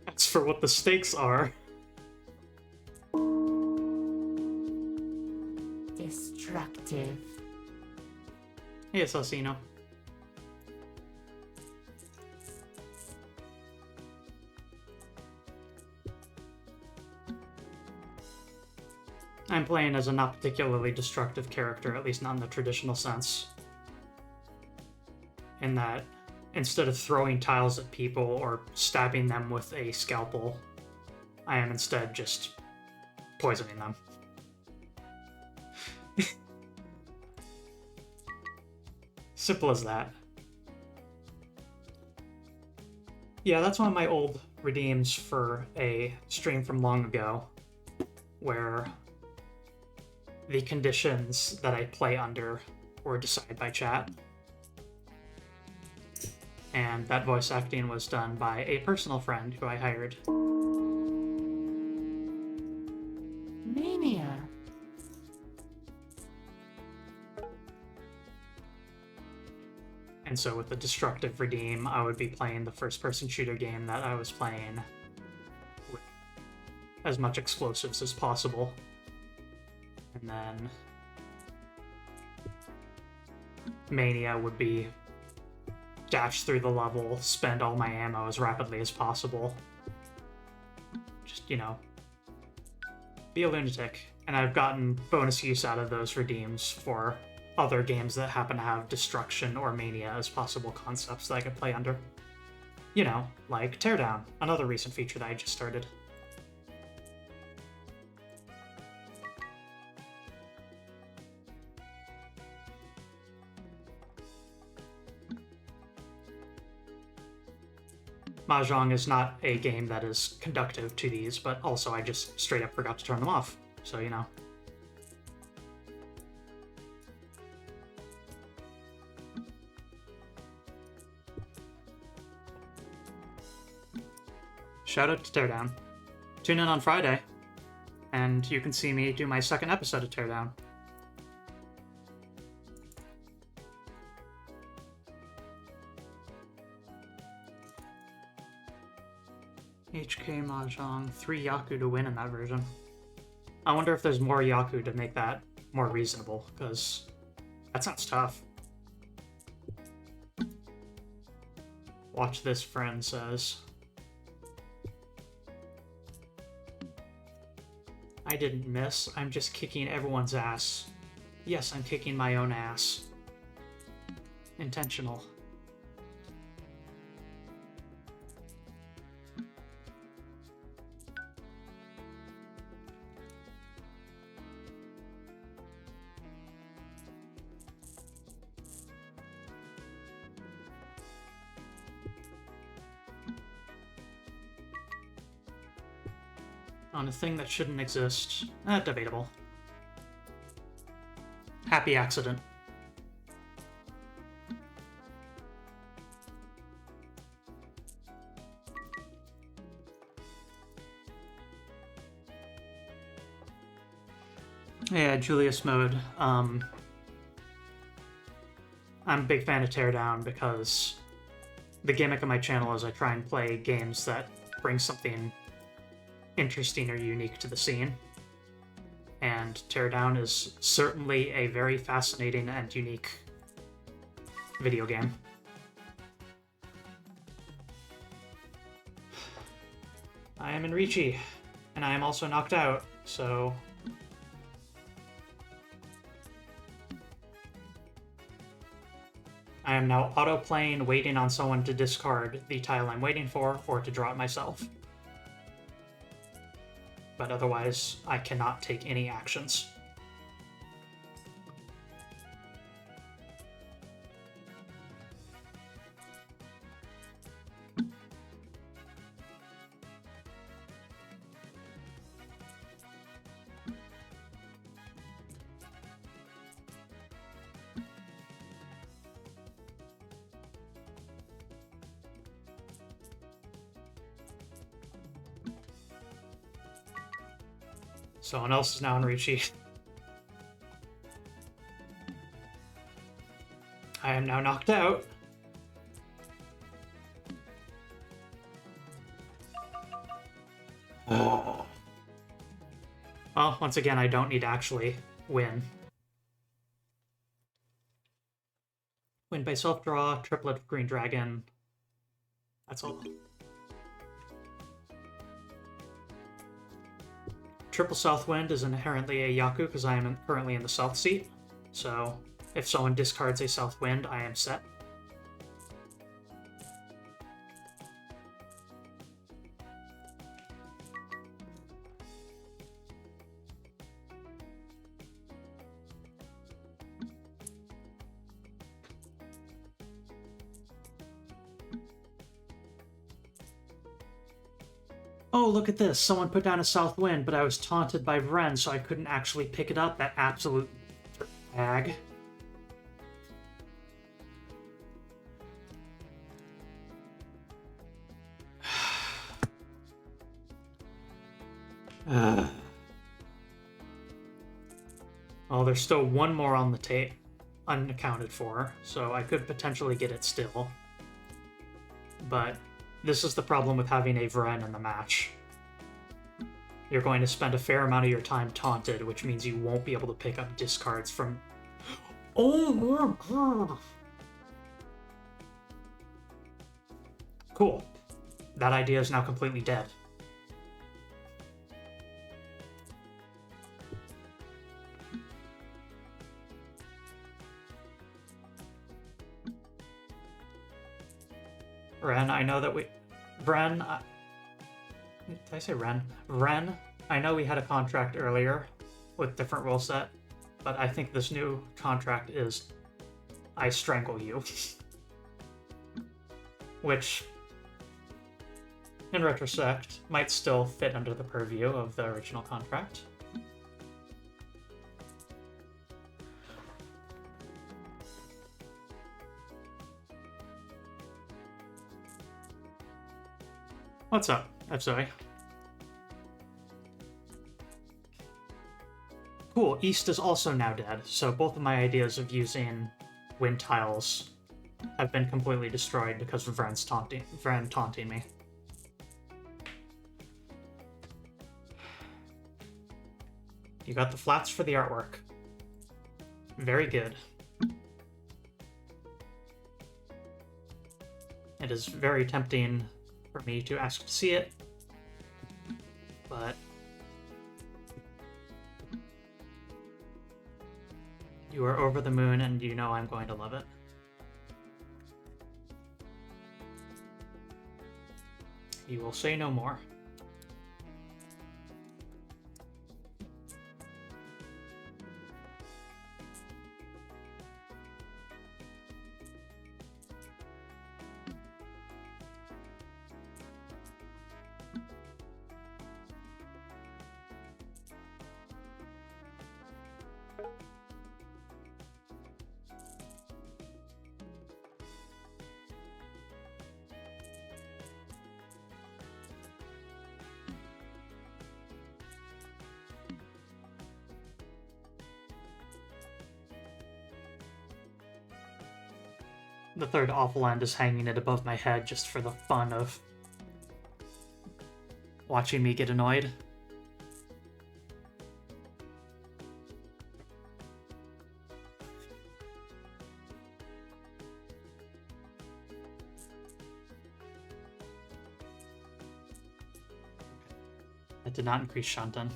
That's for what the stakes are. Destructive. Hey, Assassino. I'm playing as a not particularly destructive character, at least not in the traditional sense. In that, instead of throwing tiles at people or stabbing them with a scalpel, I am instead just poisoning them. Simple as that. Yeah, that's one of my old redeems for a stream from long ago, where the conditions that I play under or decide by chat. And that voice acting was done by a personal friend who I hired. Mania. And so with the Destructive Redeem, I would be playing the first-person shooter game that I was playing with as much explosives as possible. And then Mania would be dash through the level, spend all my ammo as rapidly as possible. Just, you know, be a lunatic. And I've gotten bonus use out of those redeems for other games that happen to have destruction or mania as possible concepts that I could play under. You know, like Teardown, another recent feature that I just started. Mahjong is not a game that is conductive to these, but also I just straight up forgot to turn them off, so you know. Shout out to Teardown. Tune in on Friday, and you can see me do my second episode of Teardown. HK Mahjong, 3 Yaku to win in that version. I wonder if there's more Yaku to make that more reasonable, because that sounds tough. Watch this, friend says. I didn't miss, I'm just kicking everyone's ass. Yes, I'm kicking my own ass. Intentional. On a thing that shouldn't exist. Debatable. Happy accident. Yeah, Julius mode. I'm a big fan of Teardown because the gimmick of my channel is I try and play games that bring something interesting or unique to the scene. And Teardown is certainly a very fascinating and unique video game. I am in Riichi, and I am also knocked out, so... I am now auto-playing, waiting on someone to discard the tile I'm waiting for, or to draw it myself. But otherwise, I cannot take any actions. Someone else is now in Riichi. I am now knocked out. Well, once again, I don't need to actually win. Win by self-draw, triplet of Green Dragon. That's all. Triple Southwind is inherently a Yaku because I am currently in the South seat. So if someone discards a Southwind, I am set. Oh, look at this. Someone put down a South Wind, but I was taunted by Vren, so I couldn't actually pick it up. That absolute bag. Well, there's still one more on the tape, unaccounted for, so I could potentially get it still. But this is the problem with having a Vren in the match. You're going to spend a fair amount of your time taunted, which means you won't be able to pick up discards from... Oh my god! Cool. That idea is now completely dead. Ren, I know that we... Vren... Did I say Ren? Ren, I know we had a contract earlier with different rule set, but I think this new contract is I strangle you. Which, in retrospect, might still fit under the purview of the original contract. What's up, Zoe? Cool, East is also now dead, so both of my ideas of using wind tiles have been completely destroyed because of Vren taunting me. You got the flats for the artwork. Very good. It is very tempting for me to ask to see it, but you are over the moon and you know I'm going to love it. You will say no more. The third awful end is hanging it above my head just for the fun of watching me get annoyed. It did not increase Shanten.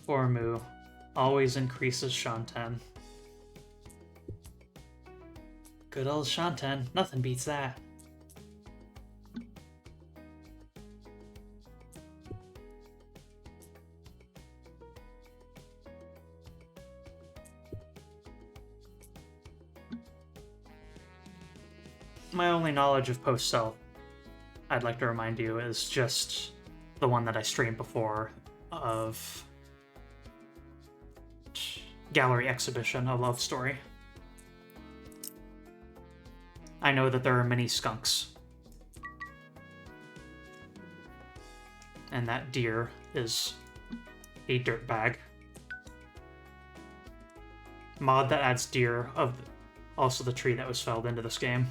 Formu always increases Shanten. Good old Shanten, nothing beats that. My only knowledge of post-self, I'd like to remind you, is just the one that I streamed before of Gallery Exhibition, A Love Story. I know that there are many skunks, and that deer is a dirtbag. Mod that adds deer of also the tree that was felled into this game.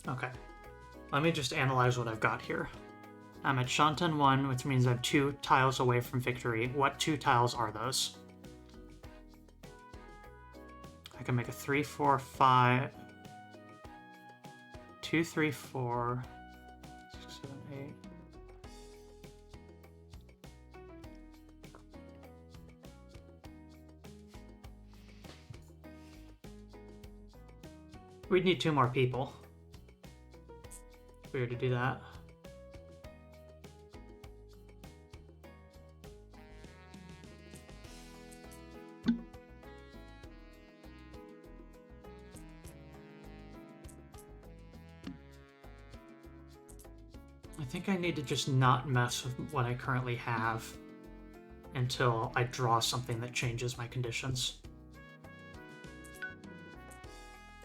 Okay, let me just analyze what I've got here. I'm at Shanten 1, which means I'm 2 tiles away from victory. What 2 tiles are those? I can make a 3, 4, 5... 2, 3, 4... 6, 7, 8... We'd need 2 more people. If we were to do that. I think I need to just not mess with what I currently have until I draw something that changes my conditions.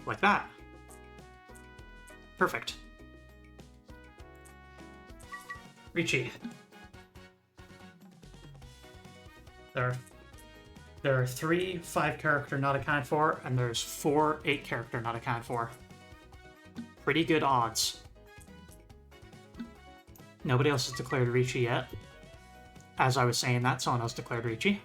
Like that. Perfect. Riichi. There are 3 5-character not accounted for, and there's 4 8-character not accounted for. Pretty good odds. Nobody else has declared Riichi yet. As I was saying that, someone else declared Riichi.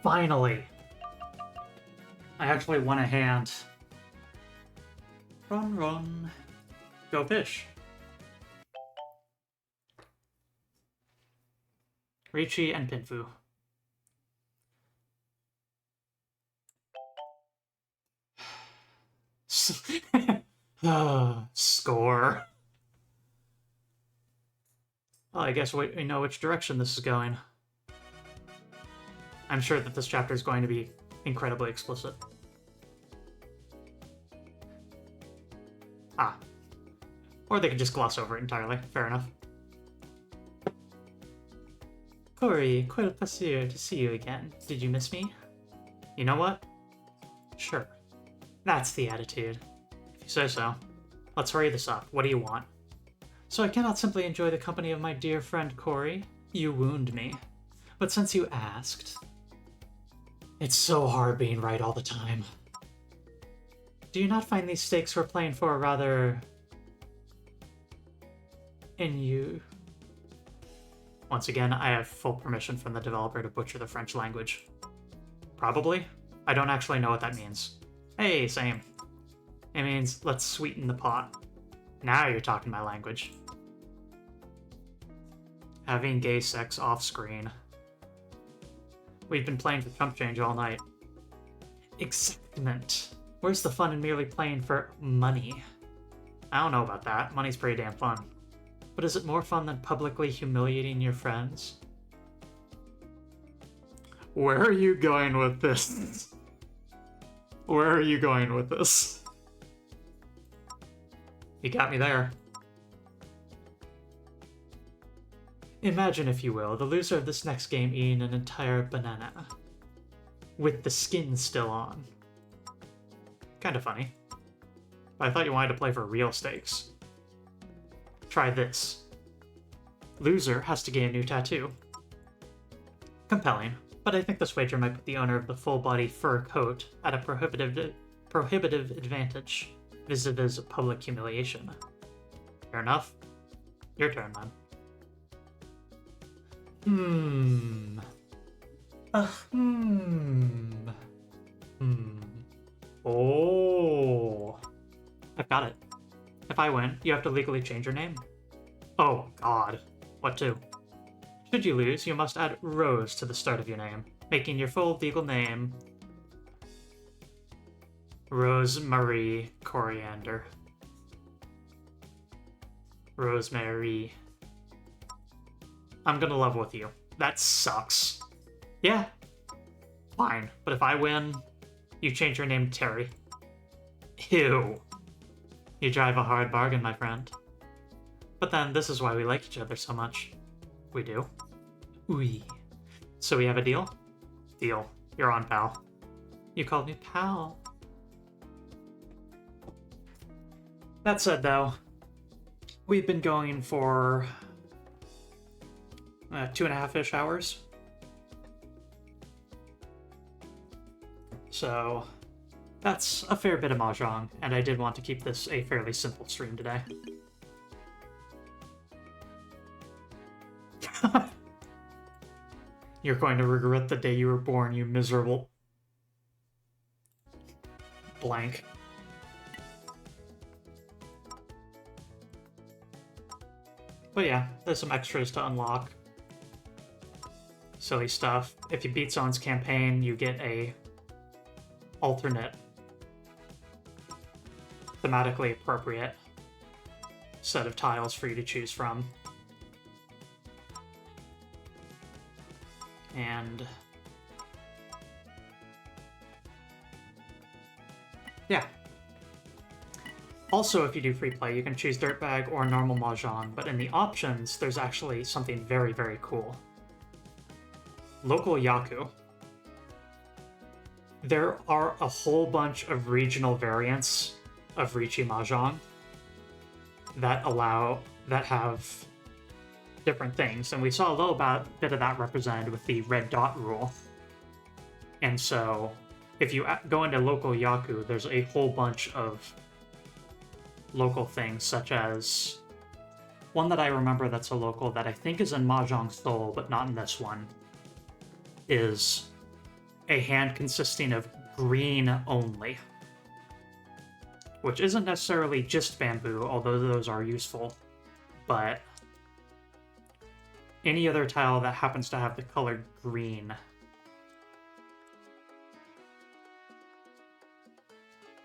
Finally! I actually won a hand. Run, run. Go fish. Riichi and Pinfu. Score. Well, I guess we know which direction this is going. I'm sure that this chapter is going to be incredibly explicit. Ah. Or they could just gloss over it entirely. Fair enough. Corey, quel plaisir to see you again. Did you miss me? You know what? Sure. That's the attitude. If you say so. Let's hurry this up. What do you want? So I cannot simply enjoy the company of my dear friend Corey. You wound me. But since you asked... It's so hard being right all the time. Do you not find these stakes we're playing for rather... in you? Once again, I have full permission from the developer to butcher the French language. Probably? I don't actually know what that means. Hey, same. It means, let's sweeten the pot. Now you're talking my language. Having gay sex off-screen. We've been playing for chump change all night. Exactment. Where's the fun in merely playing for money? I don't know about that. Money's pretty damn fun. But is it more fun than publicly humiliating your friends? Where are you going with this? Where are you going with this? You got me there. Imagine, if you will, the loser of this next game eating an entire banana. With the skin still on. Kinda funny. But I thought you wanted to play for real stakes. Try this. Loser has to gain a new tattoo. Compelling, but I think this wager might put the owner of the full-body fur coat at a prohibitive advantage vis-a-vis public humiliation. Fair enough. Your turn, man. Oh. I've got it. If I win, you have to legally change your name. Oh, God. What to? Should you lose, you must add Rose to the start of your name, making your full legal name Rosemary Coriander. Rosemary. I'm gonna level with you. That sucks. Yeah. Fine. But if I win, you change your name to Terry. Ew. You drive a hard bargain, my friend. But then, this is why we like each other so much. We do. Oui. So we have a deal? Deal. You're on, pal. You called me pal. That said, though, we've been going for 2.5-ish hours. So, that's a fair bit of Mahjong, and I did want to keep this a fairly simple stream today. You're going to regret the day you were born, you miserable... blank. But yeah, there's some extras to unlock. Silly stuff. If you beat someone's campaign, you get a alternate, thematically appropriate set of tiles for you to choose from. And yeah. Also, if you do free play, you can choose Dirtbag or normal Mahjong, but in the options, there's actually something very, very cool. Local Yaku. There are a whole bunch of regional variants of Riichi Mahjong that have different things, and we saw a little bit of that represented with the red dot rule. And so, if you go into local Yaku, there's a whole bunch of local things, such as one that I remember that's a local that I think is in Mahjong Soul, but not in this one, is a hand consisting of green only, which isn't necessarily just bamboo, although those are useful, but any other tile that happens to have the color green.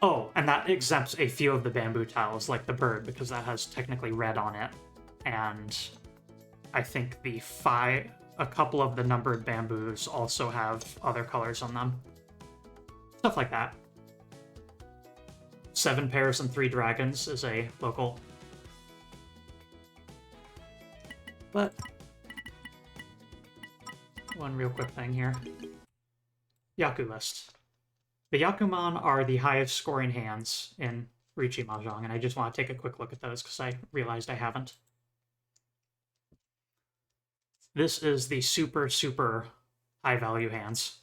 Oh, and that exempts a few of the bamboo tiles, like the bird, because that has technically red on it, and I think a couple of the numbered bamboos also have other colors on them. Stuff like that. 7 pairs and 3 dragons is a local. But one real quick thing here. Yaku list. The Yakuman are the highest scoring hands in Riichi Mahjong, and I just want to take a quick look at those because I realized I haven't. This is the super, super high value hands.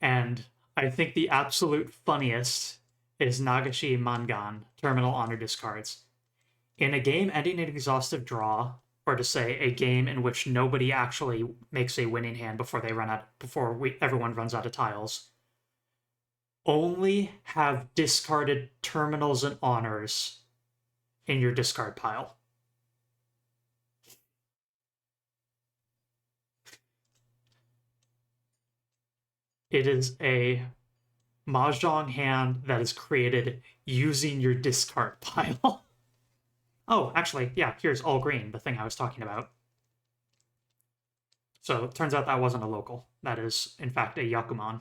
And I think the absolute funniest is Nagashi Mangan, Terminal Honor Discards. In a game ending in exhaustive draw, or to say a game in which nobody actually makes a winning hand before everyone runs out of tiles, only have discarded terminals and honors in your discard pile. It is a Mahjong hand that is created using your discard pile. Oh, actually, yeah, here's all green, the thing I was talking about. So it turns out that wasn't a local. That is, in fact, a Yakuman.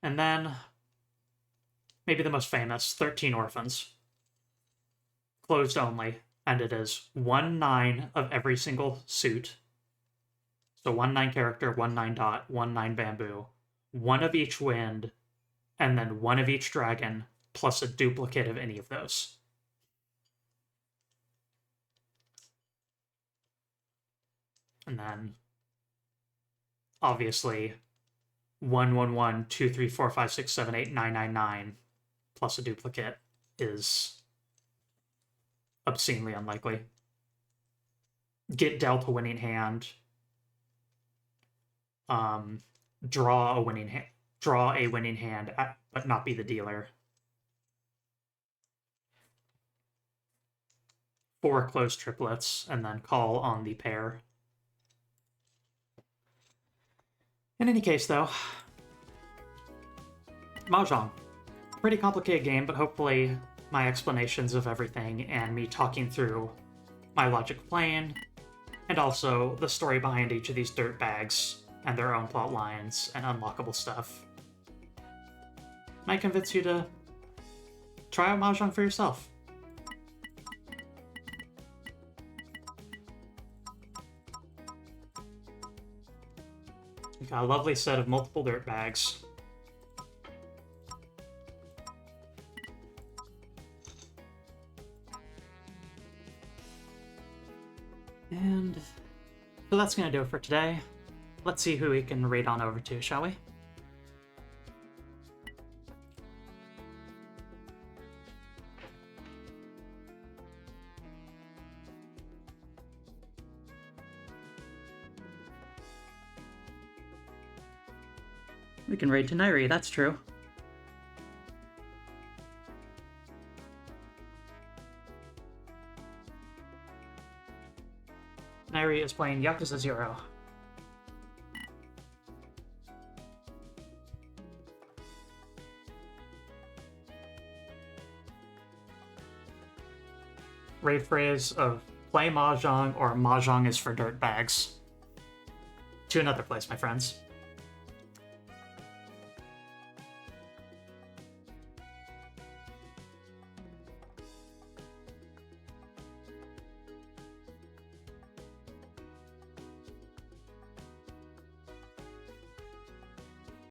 And then, maybe the most famous, 13 Orphans. Closed only, and it is 1/9 of every single suit. So 1/9 character, 1/9 dot, 1/9 bamboo, 1 of each wind, and then 1 of each dragon, plus a duplicate of any of those. And then, obviously, 1, 1, 1, 2, 3, 4, 5, 6, 7, 8, 9, 9, 9, plus a duplicate is obscenely unlikely. Get dealt a winning hand. Draw a winning hand, but not be the dealer. 4 closed triplets, and then call on the pair. In any case, though, Mahjong. Pretty complicated game, but hopefully my explanations of everything and me talking through my logic of playing, and also the story behind each of these dirtbags and their own plot lines and unlockable stuff might convince you to try out Mahjong for yourself. We've got a lovely set of multiple dirtbags. And So that's going to do it for today. Let's see who we can raid on over to, shall we? We can raid to Nairi, that's true. Nairi is playing Yakuza 0. Raid phrase of play Mahjong or Mahjong is for dirtbags. To another place, my friends.